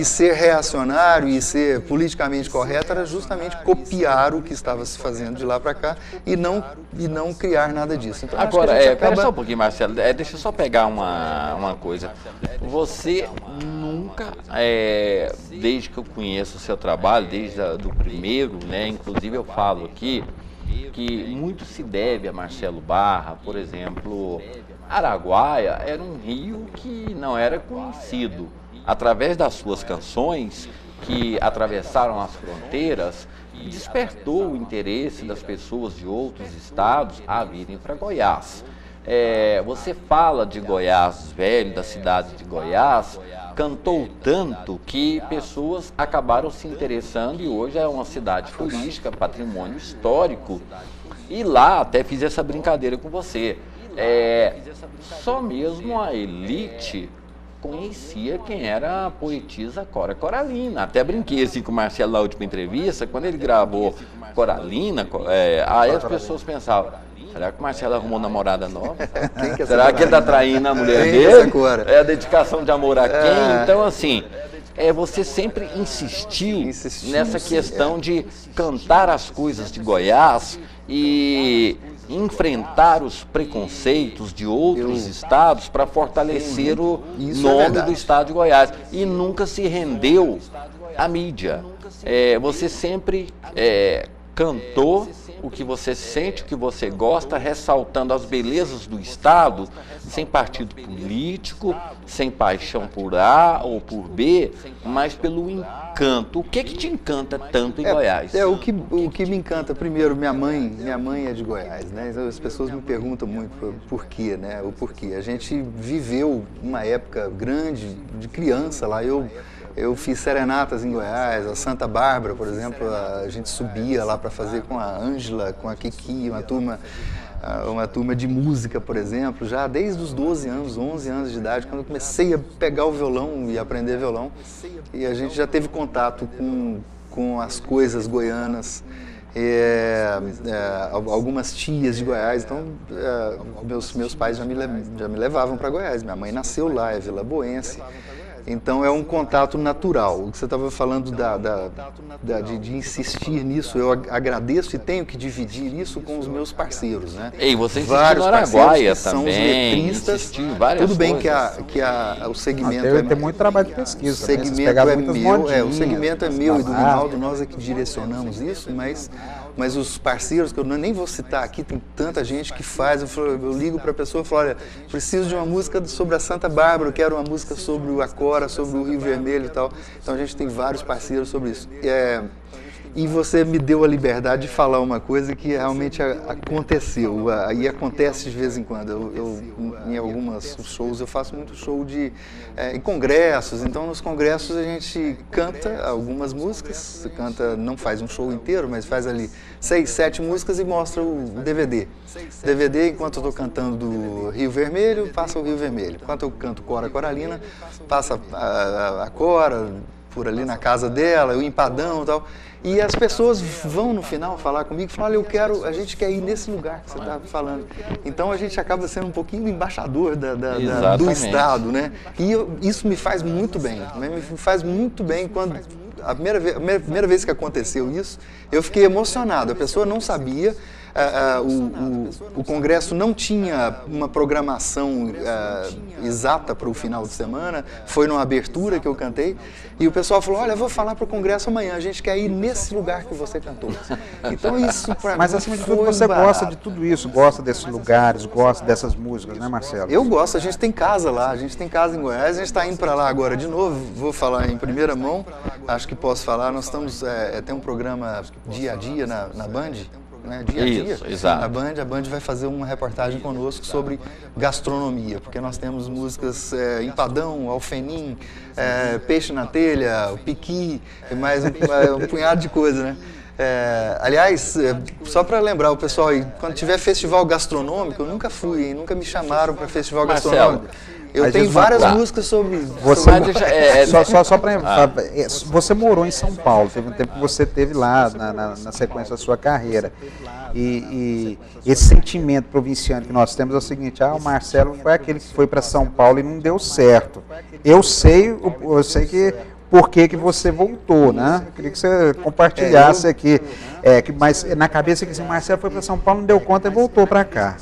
Speaker 2: ser reacionário e ser politicamente correto era justamente copiar o que estava se fazendo de lá para cá e não criar nada disso. Então,
Speaker 1: agora, pera só um pouquinho, Marcelo, deixa eu só pegar uma coisa. Você nunca, desde que eu conheço o seu trabalho, desde do primeiro, né, inclusive eu falo aqui, que muito se deve a Marcelo Barra, por exemplo, Araguaia era um rio que não era conhecido. Através das suas canções, que atravessaram as fronteiras, despertou o interesse das pessoas de outros estados a virem para Goiás. Você fala de Goiás velho, da cidade de Goiás, cantou tanto que pessoas acabaram se interessando e hoje é uma cidade turística, patrimônio histórico. E lá até fiz essa brincadeira com você. Só mesmo a elite conhecia quem era a poetisa Cora Coralina. Até brinquei assim com o Marcelo na última entrevista, quando ele gravou Coralina, aí as pessoas pensavam, será que o Marcelo arrumou namorada nova? Será que ele está traindo a mulher dele? É a dedicação de amor a quem? Então, assim, você sempre insistiu nessa questão de cantar as coisas de Goiás e enfrentar os preconceitos de outros estados para fortalecer o nome do estado de Goiás. E nunca se rendeu à mídia. Você sempre cantou o que você sente, o que você gosta, ressaltando as belezas do estado, sem partido político, sem paixão por A ou por B, mas pelo encanto. O que te encanta tanto em Goiás?
Speaker 2: O que me encanta, primeiro, minha mãe é de Goiás, né? As pessoas me perguntam muito por quê, né? O porquê. A gente viveu uma época grande de criança lá. Eu fiz serenatas em Goiás, a Santa Bárbara, por exemplo, a gente subia lá para fazer com a Ângela, com a Kiki, uma turma uma turma de música, por exemplo, já desde os 12 anos, 11 anos de idade, quando eu comecei a pegar o violão e aprender violão. E a gente já teve contato com as coisas goianas, algumas tias de Goiás. Então, meus pais já me levavam para Goiás. Minha mãe nasceu lá, é Vila Boense. Então é um contato natural. O que você estava falando de insistir nisso, eu agradeço e tenho que dividir isso com os meus parceiros, né?
Speaker 1: E você insistiu no Araguaia também,
Speaker 2: são os letristas. Tudo bem
Speaker 1: coisas.
Speaker 2: que o segmento
Speaker 3: tem muito trabalho de pesquisa.
Speaker 2: O segmento é meu, o segmento é meu e do Rinaldo, nós é que direcionamos isso, mas os parceiros, que eu nem vou citar aqui, tem tanta gente que faz, eu ligo para a pessoa e falo, olha, preciso de uma música sobre a Santa Bárbara, eu quero uma música sobre o Acora, sobre o Rio Vermelho e tal. Então a gente tem vários parceiros sobre isso. E você me deu a liberdade de falar uma coisa que realmente aconteceu, e acontece de vez em quando. Em alguns shows, eu faço muito show em congressos, então nos congressos a gente canta algumas músicas, não faz um show inteiro, mas faz ali 6, 7 músicas e mostra o DVD. DVD, enquanto eu estou cantando do Rio Vermelho, passa o Rio Vermelho. Enquanto eu canto Cora Coralina, passa a Cora, por ali na casa dela, o Empadão e tal. E as pessoas vão no final falar comigo e falam, olha, a gente quer ir nesse lugar que você está falando. Então a gente acaba sendo um pouquinho embaixador do Estado, né? E isso me faz muito bem. Me faz muito bem quando... A primeira vez que aconteceu isso, eu fiquei emocionado. A pessoa não sabia, o Congresso não tinha uma programação exata para o final de semana, foi numa abertura que eu cantei, e o pessoal falou, olha, eu vou falar para o Congresso amanhã, a gente quer ir nesse lugar que você cantou. Então isso para mim.
Speaker 3: Mas acima de tudo você gosta de tudo isso, gosta desses lugares, gosta dessas músicas, né, Marcelo?
Speaker 2: Eu gosto, a gente tem casa lá, a gente tem casa em Goiás, a gente está indo para lá agora de novo, vou falar em primeira mão, acho que posso falar, nós estamos, tem um programa dia a dia na Band, né, dia a dia,
Speaker 1: exato.
Speaker 2: A Band vai fazer uma reportagem conosco sobre gastronomia, porque nós temos músicas empadão, alfenim, peixe na telha, o piqui, e mais um punhado de coisa, né? Aliás, só para lembrar o pessoal aí, quando tiver festival gastronômico, eu nunca fui, hein? Nunca me chamaram para festival gastronômico. Eu tenho várias músicas sobre...
Speaker 3: Você morou em São Paulo, teve um tempo que você esteve lá na sequência da sua carreira. E esse sentimento provinciano que nós temos é o seguinte, o Marcelo foi aquele que foi para São Paulo e não deu certo. Eu sei que por que você voltou, né? Eu queria que você compartilhasse aqui. Mas na cabeça que assim, o Marcelo foi para São Paulo, não deu conta e voltou para cá.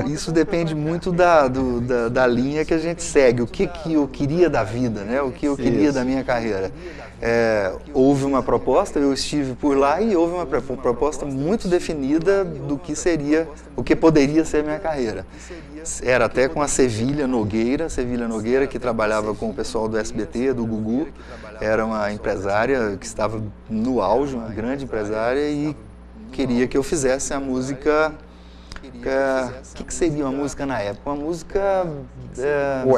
Speaker 2: Isso depende muito da linha que a gente segue. O que eu queria da vida, né? O que eu queria da minha carreira. Houve uma proposta, eu estive por lá e houve uma proposta muito definida do que seria, o que poderia ser minha carreira. Era até com a Sevilha Nogueira, que trabalhava com o pessoal do SBT, do Gugu, era uma empresária que estava no auge, uma grande empresária, e queria que eu fizesse a música. O que seria uma música na época? Uma música...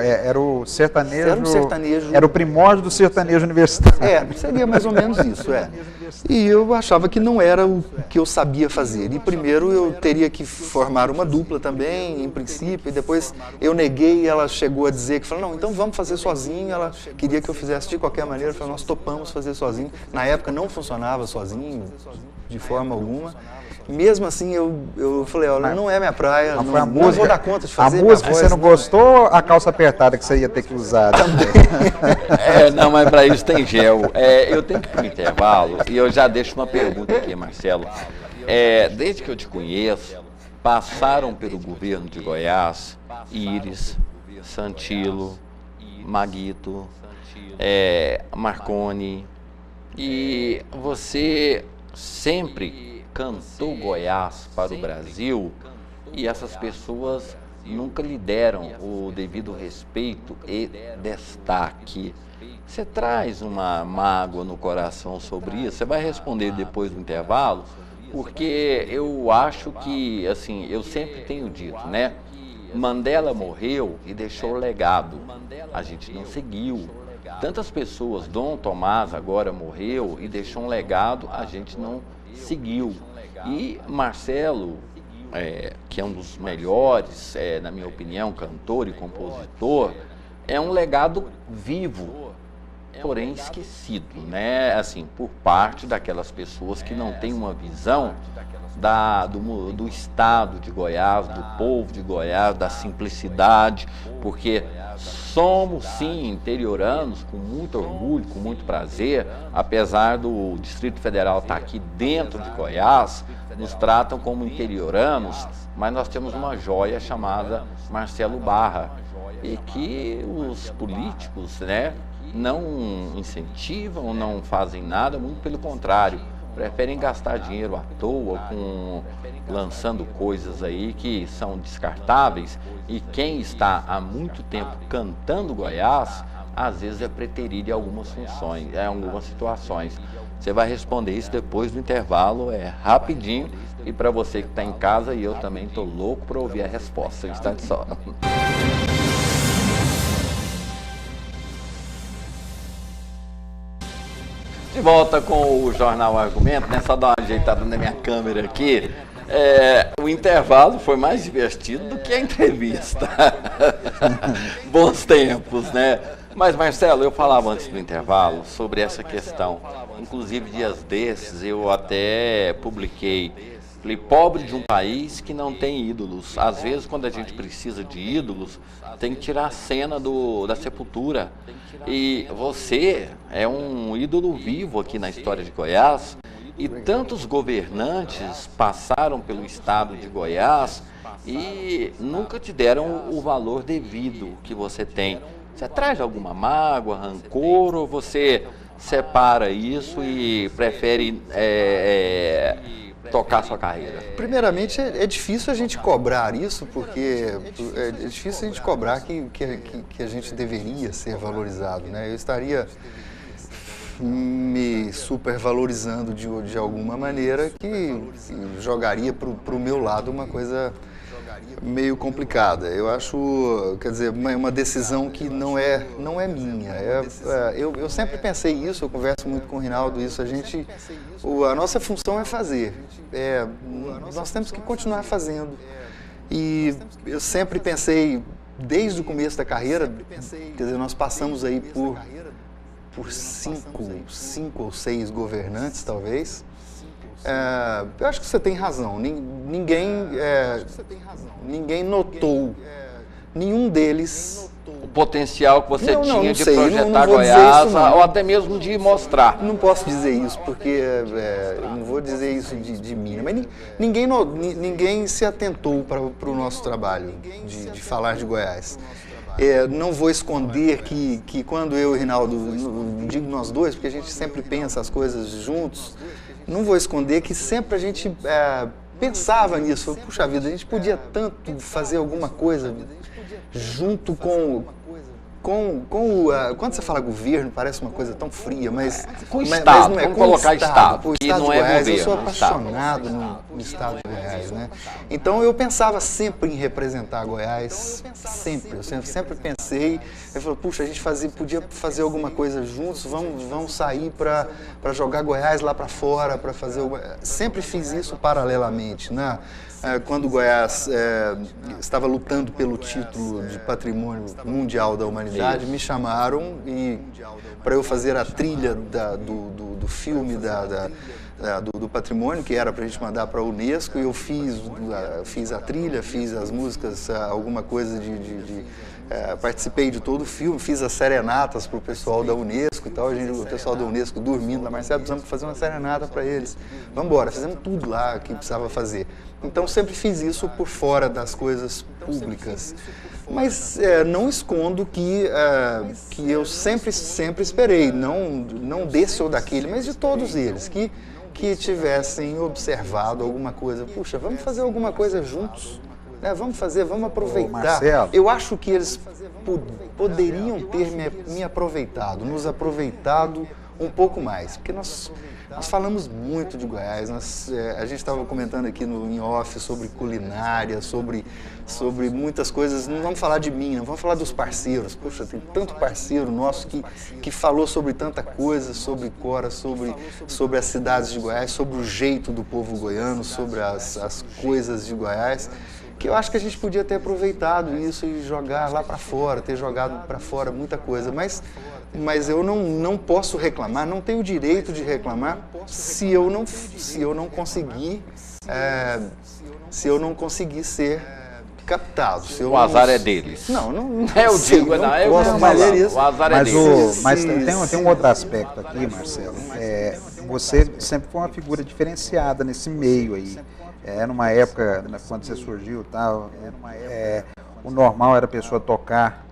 Speaker 3: Era o sertanejo...
Speaker 2: Era um sertanejo...
Speaker 3: Era o primórdio do sertanejo universitário.
Speaker 2: Seria mais ou menos isso, E eu achava que não era o que eu sabia fazer. E primeiro eu teria que formar uma dupla também, em princípio, e depois eu neguei e ela chegou a dizer que não, então vamos fazer sozinho. Ela queria que eu fizesse de qualquer maneira, nós topamos fazer sozinho. Na época não funcionava sozinho, de forma alguma. Mesmo assim, eu falei, olha, não é minha praia, não vou dar conta de fazer.
Speaker 3: A música que você não gostou, a calça apertada que você ia ter que usar também.
Speaker 1: Não, mas para isso tem gel. Eu tenho que ir para o intervalo e eu já deixo uma pergunta aqui, Marcelo. Desde que eu te conheço, passaram pelo governo de Goiás, Íris, Santilo, Maguito, Marconi, e você sempre cantou Goiás para o Brasil e essas pessoas nunca lhe deram o devido respeito e destaque. Você traz uma mágoa no coração sobre isso? Você vai responder depois do intervalo? Porque eu acho que, assim, eu sempre tenho dito, né? Mandela morreu e deixou legado. A gente não seguiu. Tantas pessoas, Dom Tomás agora morreu e deixou um legado, a gente não seguiu. E Marcelo que é um dos melhores, na minha opinião, cantor e compositor, é um legado vivo, porém esquecido, né? Assim, por parte daquelas pessoas que não têm uma visão do estado de Goiás, do povo de Goiás, da simplicidade, porque somos sim interioranos com muito orgulho, com muito prazer, apesar do Distrito Federal estar aqui dentro de Goiás, nos tratam como interioranos, mas nós temos uma joia chamada Marcelo Barra, e que os políticos, né, não incentivam, não fazem nada, muito pelo contrário, preferem gastar dinheiro à toa, lançando coisas aí que são descartáveis, e quem está há muito tempo cantando Goiás, às vezes é preterido em algumas funções, em algumas situações. Você vai responder isso depois do intervalo, rapidinho, e para você que está em casa, e eu também estou louco para ouvir a resposta, um instante só. De volta com o Jornal Argumento, né? Só dar uma ajeitada na minha câmera aqui. O intervalo foi mais divertido do que a entrevista. Bons tempos, né? Mas, Marcelo, eu falava antes do intervalo sobre essa questão. Inclusive, dias desses, eu até publiquei. Falei, pobre de um país que não tem ídolos. Às vezes, quando a gente precisa de ídolos, tem que tirar a cena da sepultura. E você é um ídolo vivo aqui na história de Goiás. E tantos governantes passaram pelo estado de Goiás e nunca te deram o valor devido que você tem. Você traz alguma mágoa, rancor, ou você separa isso e prefere tocar sua carreira?
Speaker 2: Primeiramente, é difícil a gente cobrar isso, porque é difícil a gente cobrar que a gente deveria ser valorizado, né? Eu estaria me supervalorizando de alguma maneira que jogaria para o meu lado uma coisa meio complicada. Eu acho, quer dizer, uma decisão que não é minha. Eu sempre pensei isso, eu converso muito com o Rinaldo, isso, a nossa função é fazer. Nós temos que continuar fazendo. E eu sempre pensei, desde o começo da carreira, quer dizer, nós passamos aí por cinco ou seis governantes, talvez. Eu acho que você tem razão. Ninguém notou, nenhum deles,
Speaker 1: o potencial que você tinha
Speaker 2: não
Speaker 1: de
Speaker 2: sei,
Speaker 1: projetar
Speaker 2: não
Speaker 1: Goiás, ou até mesmo de mostrar.
Speaker 2: Não posso dizer isso, porque eu não vou dizer isso de mim, mas ninguém se atentou para o nosso trabalho de falar de Goiás. Não vou esconder que quando eu e o Rinaldo, digo nós dois, porque a gente sempre pensa as coisas juntos, não vou esconder que sempre a gente pensava nisso. Puxa vida, a gente podia tanto fazer alguma coisa junto quando você fala governo, parece uma coisa tão fria, mas
Speaker 1: com o Estado,
Speaker 2: não é,
Speaker 1: vamos colocar Estado,
Speaker 2: que não é
Speaker 1: governo.
Speaker 2: Eu sou apaixonado no Estado de Goiás, né? Então eu pensava sempre em representar Goiás, sempre. Eu sempre pensei, eu falei, puxa, a gente podia fazer alguma coisa juntos, vamos sair para jogar Goiás lá para fora, para fazer sempre fiz isso paralelamente, né? Quando o Goiás estava lutando pelo título de Patrimônio Mundial da Humanidade, me chamaram para eu fazer a trilha do filme do Patrimônio, que era para a gente mandar para a Unesco, e eu fiz a trilha, fiz as músicas, alguma coisa participei de todo o filme, fiz as serenatas para o pessoal da Unesco e tal, o pessoal da Unesco dormindo lá, Marcelo, precisamos fazer uma serenata para eles. Vamos embora, fizemos tudo lá que precisava fazer. Então sempre fiz isso por fora das coisas públicas. Mas não escondo que eu sempre esperei, não desse ou daquele, mas de todos eles, que tivessem observado alguma coisa. Puxa, vamos fazer alguma coisa juntos. Vamos aproveitar. Eu acho que eles poderiam ter me aproveitado, nos aproveitado um pouco mais, porque nós falamos muito de Goiás, a gente estava comentando aqui em off sobre culinária, sobre muitas coisas, não vamos falar de mim, não vamos falar dos parceiros, poxa, tem tanto parceiro nosso que falou sobre tanta coisa, sobre Cora, sobre as cidades de Goiás, sobre o jeito do povo goiano, sobre as coisas de Goiás, que eu acho que a gente podia ter aproveitado isso e jogar lá para fora, ter jogado para fora muita coisa, mas eu não posso reclamar, não tenho o direito de reclamar se eu não conseguir ser captado.
Speaker 1: O azar é deles.
Speaker 2: Não
Speaker 1: eu digo, eu posso falar, o azar é deles.
Speaker 3: Mas tem um outro aspecto aqui, Marcelo. Você sempre foi uma figura diferenciada nesse meio aí. Numa época, quando você surgiu, tal, o normal era a pessoa tocar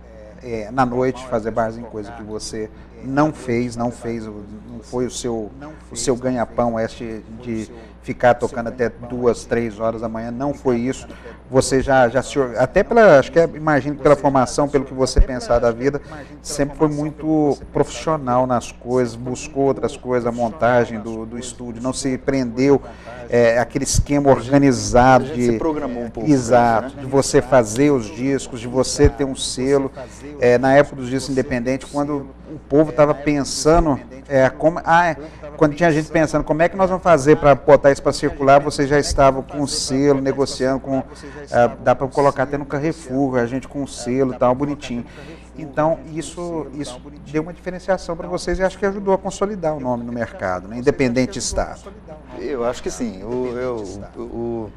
Speaker 3: na noite, fazer barzinho, coisa que você não fez, não foi o seu ganha-pão de ficar tocando até 2, 3 horas da manhã, não foi isso. Você até imagino que pela formação, pelo que você pensar da vida, sempre foi muito profissional nas coisas, buscou outras coisas, a montagem do estúdio, não se prendeu aquele esquema organizado de...
Speaker 2: se programou um pouco.
Speaker 3: Exato, de você fazer os discos, de você ter um selo. Na época dos discos independentes, quando o povo estava pensando, quando tinha gente pensando como é que nós vamos fazer para botar isso para circular, você já estava com o selo, negociando com... dá para colocar até no Carrefour, a gente com o selo e tal, bonitinho. Então, isso deu uma diferenciação para vocês e acho que ajudou a consolidar o nome no mercado, né? Independente estado.
Speaker 2: Eu acho que sim. O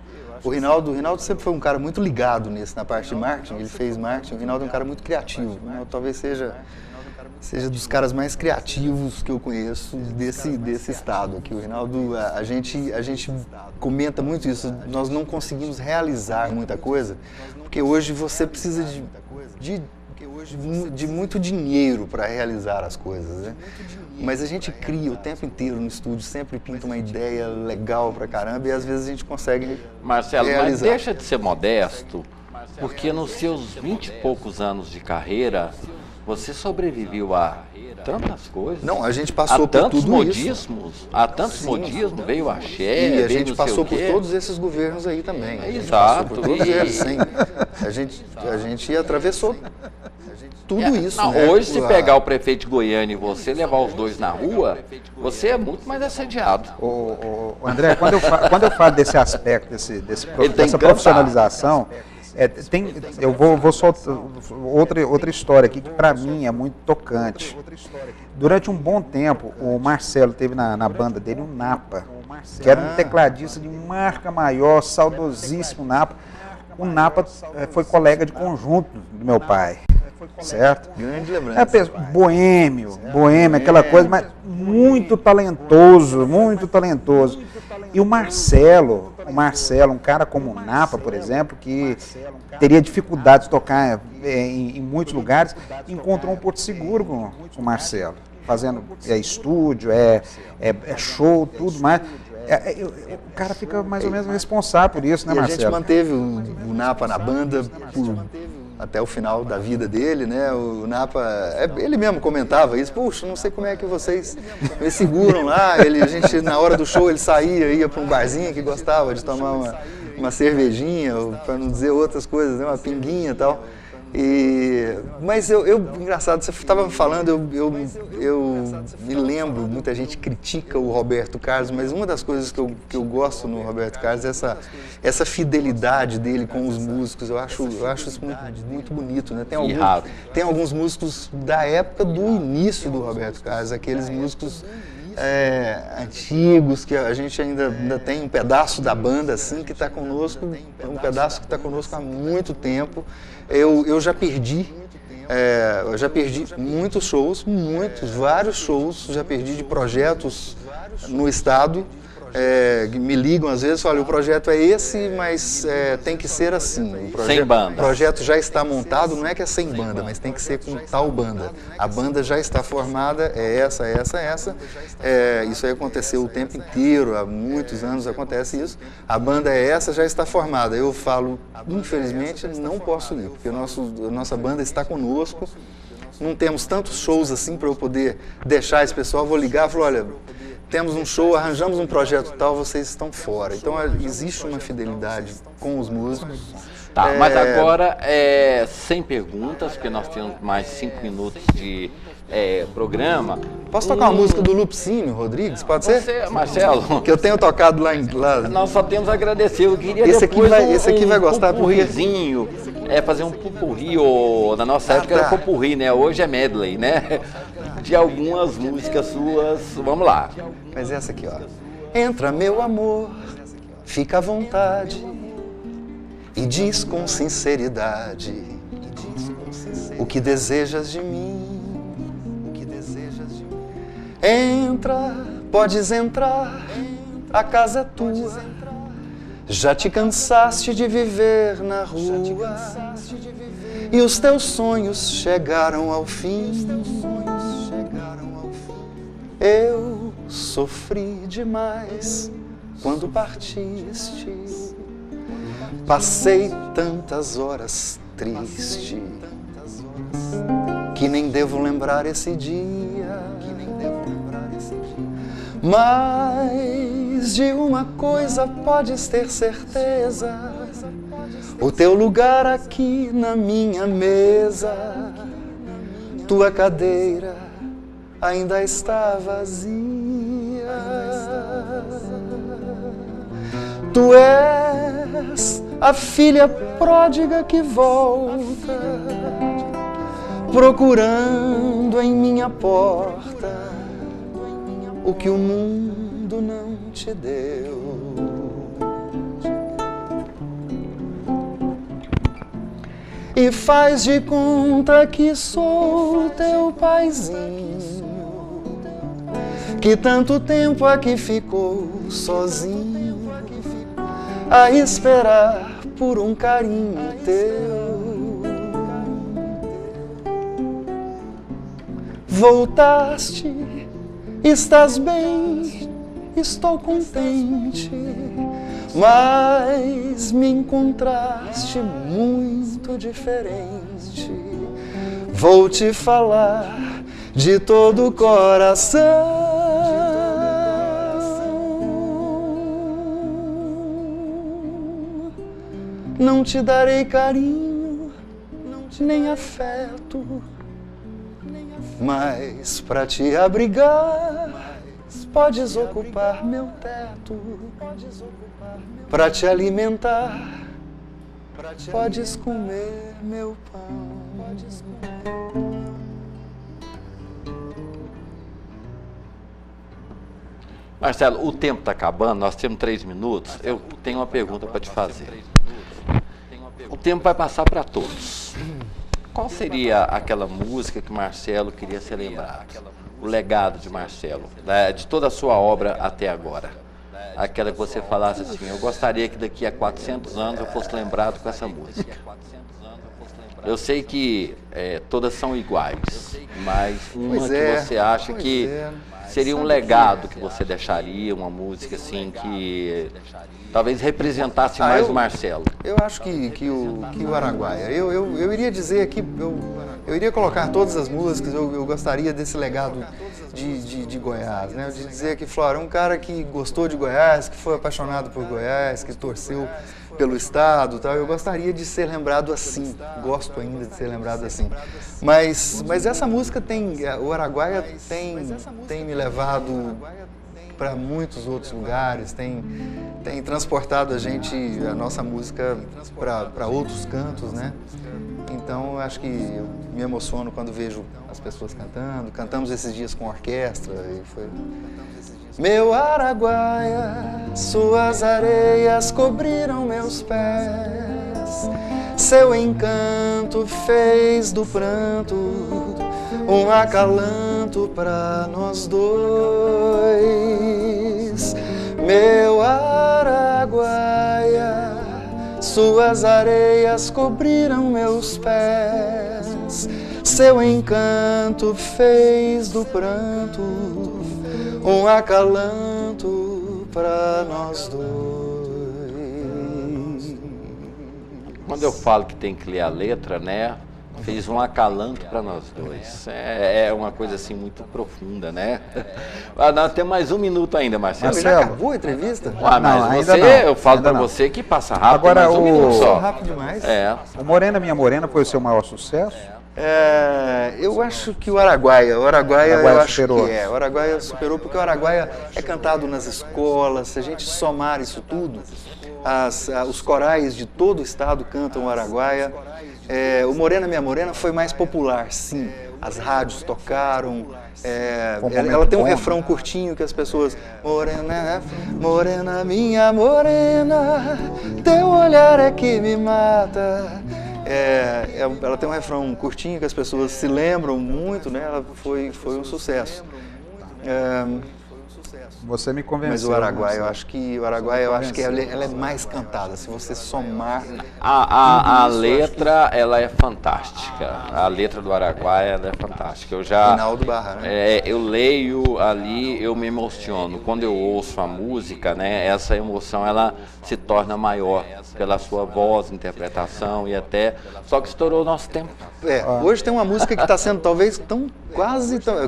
Speaker 2: Rinaldo sempre foi um cara muito ligado na parte de marketing, ele fez marketing. O Rinaldo é um cara muito criativo, né? Talvez seja dos caras mais criativos que eu conheço desse estado aqui. O Rinaldo, a gente comenta muito isso, nós não conseguimos realizar muita coisa, porque hoje você precisa de muito dinheiro para realizar as coisas, né? Mas a gente cria o tempo inteiro no estúdio, sempre pinta uma ideia legal pra caramba e às vezes a gente consegue
Speaker 1: Marcelo,
Speaker 2: realizar.
Speaker 1: mas deixa de ser modesto, porque nos seus 20 e poucos anos de carreira, você sobreviveu a tantas coisas.
Speaker 2: Não, a gente passou por tudo
Speaker 1: modismos,
Speaker 2: isso.
Speaker 1: Há tantos modismos, veio a axé,
Speaker 2: e a gente passou por todos esses governos aí também.
Speaker 1: Exato.
Speaker 2: Por todos eles, sim. A gente atravessou tudo isso.
Speaker 1: Não,
Speaker 2: né?
Speaker 1: Hoje, se pegar o prefeito de Goiânia e você levar os dois na rua, você é muito mais assediado.
Speaker 3: André, quando eu falo desse aspecto, dessa profissionalização, eu vou soltar outra história aqui que para mim é muito tocante. Durante um bom tempo, o Marcelo teve na banda dele um Napa, que era um tecladista de marca maior, saudosíssimo Napa. O Napa foi colega de conjunto do meu pai, certo?
Speaker 2: Grande lembrança.
Speaker 3: Boêmio, aquela coisa, mas muito talentoso. E o Marcelo, um cara como o Napa, por exemplo, que teria dificuldade de tocar em muitos lugares, encontrou um porto seguro com o Marcelo, fazendo estúdio, show, tudo mais. O cara fica mais ou menos responsável por isso, né, Marcelo?
Speaker 2: A gente manteve o Napa na banda até o final da vida dele, né? O Napa, ele mesmo comentava isso, puxa, não sei como é que vocês me seguram lá. A gente, na hora do show, ele ia para um barzinho que gostava de tomar uma cervejinha, para não dizer outras coisas, né? Uma pinguinha e tal. Mas engraçado, você estava falando, eu me lembro, muita gente critica o Roberto Carlos, mas uma das coisas que eu gosto no Roberto Carlos é essa fidelidade dele com os músicos. Eu acho isso muito bonito, né? Tem alguns músicos da época do início do Roberto Carlos, aqueles músicos antigos, que a gente ainda tem um pedaço da banda assim que está conosco, um pedaço que está conosco há muito tempo. Eu já perdi muitos shows, vários shows, já perdi de projetos no estado. Me ligam às vezes, olha, o projeto é esse, mas tem que ser assim.
Speaker 1: Sem banda.
Speaker 2: O projeto já está montado, não é que é sem banda, mas tem que ser com tal banda. A banda já está formada, essa. Isso aí aconteceu o tempo inteiro, há muitos anos acontece isso. A banda é essa, já está formada. Eu falo, infelizmente, não posso ir, porque a nossa banda está conosco não temos tantos shows assim para eu poder deixar esse pessoal, vou ligar e falar, olha, temos um show, arranjamos um projeto tal, vocês estão fora. Então existe uma fidelidade com os músicos.
Speaker 1: Tá, mas agora, sem perguntas, porque nós temos mais 5 minutos de programa.
Speaker 2: Posso tocar uma música do Lupicínio Rodrigues? Pode ser?
Speaker 1: Marcelo.
Speaker 2: Que eu tenho tocado lá em...
Speaker 1: Nós só temos a agradecer. Eu queria
Speaker 2: esse aqui vai gostar porque...
Speaker 1: fazer um pupurri, na nossa época era pupurri, né? Hoje é medley, né? De algumas músicas suas. Vamos lá.
Speaker 2: Mas essa aqui, ó. Entra, meu amor, fica à vontade e diz com sinceridade o que desejas de mim. Entra, podes entrar, a casa é tua. Já te cansaste de viver na rua e os teus sonhos chegaram ao fim. Eu sofri demais quando partiste. Passei tantas horas triste que nem devo lembrar esse dia. Mas de uma coisa podes ter certeza: o teu lugar aqui na minha mesa, tua cadeira ainda está vazia. Tu és a filha pródiga que volta, procurando em minha porta o que o mundo não te deu. E faz de conta que sou teu paizinho, que tanto tempo aqui ficou sozinho, a esperar por um carinho teu. Voltaste, estás bem, estou contente, mas me encontraste muito diferente. Vou te falar de todo o coração. Não te darei carinho, nem afeto, mas pra te abrigar podes ocupar meu teto. Pra te alimentar podes comer meu pão.
Speaker 1: Marcelo, o tempo está acabando, nós temos 3 minutos. Eu tenho uma pergunta para te fazer. O tempo vai passar para todos. Qual seria aquela música que Marcelo queria ser lembrado? O legado de Marcelo, de toda a sua obra até agora. Aquela que você falasse assim, eu gostaria que daqui a 400 anos eu fosse lembrado com essa música. Eu sei que todas são iguais, mas uma que você acha que seria um legado que você deixaria, uma música assim que talvez representasse mais o Marcelo.
Speaker 2: Eu acho que o Araguaia. Eu iria dizer aqui, eu iria colocar todas as músicas, eu gostaria desse legado de Goiás, né? De dizer que Flora é um cara que gostou de Goiás, que foi apaixonado por Goiás, que torceu pelo estado, tal. Eu gostaria de ser lembrado assim, gosto ainda de ser lembrado assim. Mas essa música o Araguaia tem me levado para muitos outros lugares, tem transportado a nossa música para outros cantos, né? Então, eu acho que eu me emociono quando vejo as pessoas cantando. Cantamos esses dias com orquestra e foi... Meu Araguaia, suas areias cobriram meus pés, seu encanto fez do pranto um acalanto para nós dois. Meu Araguaia, suas areias cobriram meus pés, seu encanto fez do pranto um acalanto para nós dois.
Speaker 1: Quando eu falo que tem que ler a letra, né? fez um acalanto para nós dois. É uma coisa assim muito profunda, né? Nós temos mais 1 minuto ainda, Marcelo.
Speaker 2: Já acabou a entrevista?
Speaker 1: Mas
Speaker 3: não,
Speaker 1: você,
Speaker 3: não,
Speaker 1: eu falo para
Speaker 3: não.
Speaker 1: você que passa rápido,
Speaker 3: Agora,
Speaker 1: mais 1 minuto só.
Speaker 2: Rápido demais.
Speaker 3: O Morena Minha Morena foi o seu maior sucesso?
Speaker 2: Eu acho que o Araguaia eu acho
Speaker 3: superou.
Speaker 2: que o Araguaia superou, porque o Araguaia é cantado nas escolas. Se a gente somar isso tudo, os corais de todo o estado cantam o Araguaia. O Morena Minha Morena foi mais popular, sim. As rádios tocaram, ela tem um refrão curtinho que as pessoas... Morena, morena, minha morena, teu olhar é que me mata. Ela tem um refrão curtinho que as pessoas se lembram muito, né? Ela foi um sucesso.
Speaker 3: Você me convenceu.
Speaker 2: Mas o Araguaia, eu acho que ela é mais cantada. Se você somar...
Speaker 1: A letra, ela é fantástica. A letra do Araguaia, ela é fantástica. Eu já...
Speaker 2: Rinaldo Barra, né?
Speaker 1: Eu leio ali, eu me emociono. Quando eu ouço a música, né, essa emoção, ela se torna maior pela sua voz, interpretação e até... Só que estourou o nosso tempo.
Speaker 2: Hoje tem uma música que está sendo talvez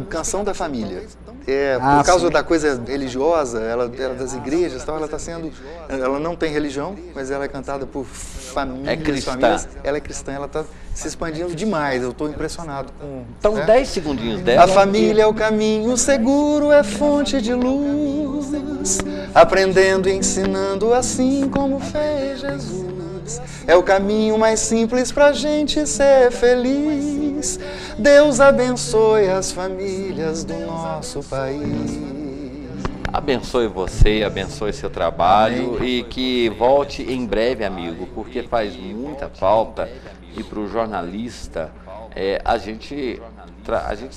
Speaker 2: Canção da Família. Por causa da coisa religiosa, ela das igrejas, ela está sendo, ela não tem religião, mas ela é cantada por famílias,
Speaker 1: É cristã.
Speaker 2: famílias. Ela é cristã, ela está se expandindo demais. Eu estou impressionado com.
Speaker 1: Então, 10 segundinhos dela.
Speaker 2: A família é o caminho seguro, é fonte de luz, aprendendo e ensinando assim como fez Jesus. É o caminho mais simples pra gente ser feliz. Deus abençoe as famílias do nosso país.
Speaker 1: Abençoe você, abençoe seu trabalho e que volte em breve, amigo, porque faz muita falta. E para o jornalista, a gente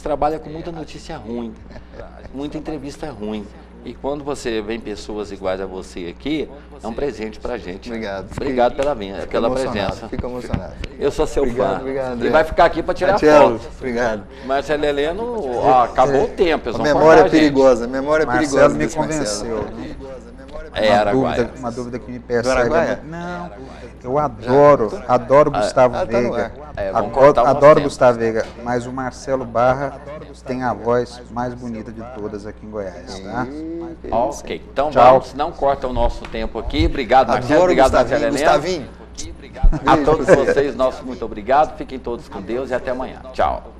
Speaker 1: trabalha com muita notícia ruim, muita entrevista ruim. E quando você vem pessoas iguais a você aqui, é um presente pra gente.
Speaker 2: Obrigado.
Speaker 1: Obrigado pela presença.
Speaker 2: Fico emocionado.
Speaker 1: Eu sou seu fã.
Speaker 2: Obrigado,
Speaker 1: E vai ficar aqui para tirar
Speaker 2: Marcelo,
Speaker 1: foto.
Speaker 2: obrigado.
Speaker 1: Marcelo Heleno, acabou o tempo. Eles
Speaker 2: A
Speaker 1: vão
Speaker 2: memória é
Speaker 1: cortar a gente.
Speaker 2: perigosa, memória é perigosa.
Speaker 3: Marcelo me
Speaker 2: desse Marcelo.
Speaker 3: convenceu.
Speaker 1: Araguaia.
Speaker 3: Uma dúvida que me
Speaker 2: Do
Speaker 3: persegue.
Speaker 2: Araguaia?
Speaker 3: Não, eu adoro Gustavo
Speaker 2: tá no
Speaker 3: Veiga.
Speaker 2: ar.
Speaker 1: Vamos cortar o nosso
Speaker 3: Adoro
Speaker 1: tempo.
Speaker 3: Gustavo Veiga, mas o Marcelo Barra tem a voz mais bonita de todas aqui em Goiás, tá?
Speaker 1: Ok, então
Speaker 3: Tchau.
Speaker 1: vamos, não corta o nosso tempo aqui. Obrigado, Marcelo.
Speaker 2: Adoro
Speaker 1: Obrigado,
Speaker 2: Gustavinho.
Speaker 1: Marcelo Heleno.
Speaker 2: Gustavinho.
Speaker 1: A todos vocês, nosso muito obrigado. Fiquem todos com Deus e até amanhã. Tchau.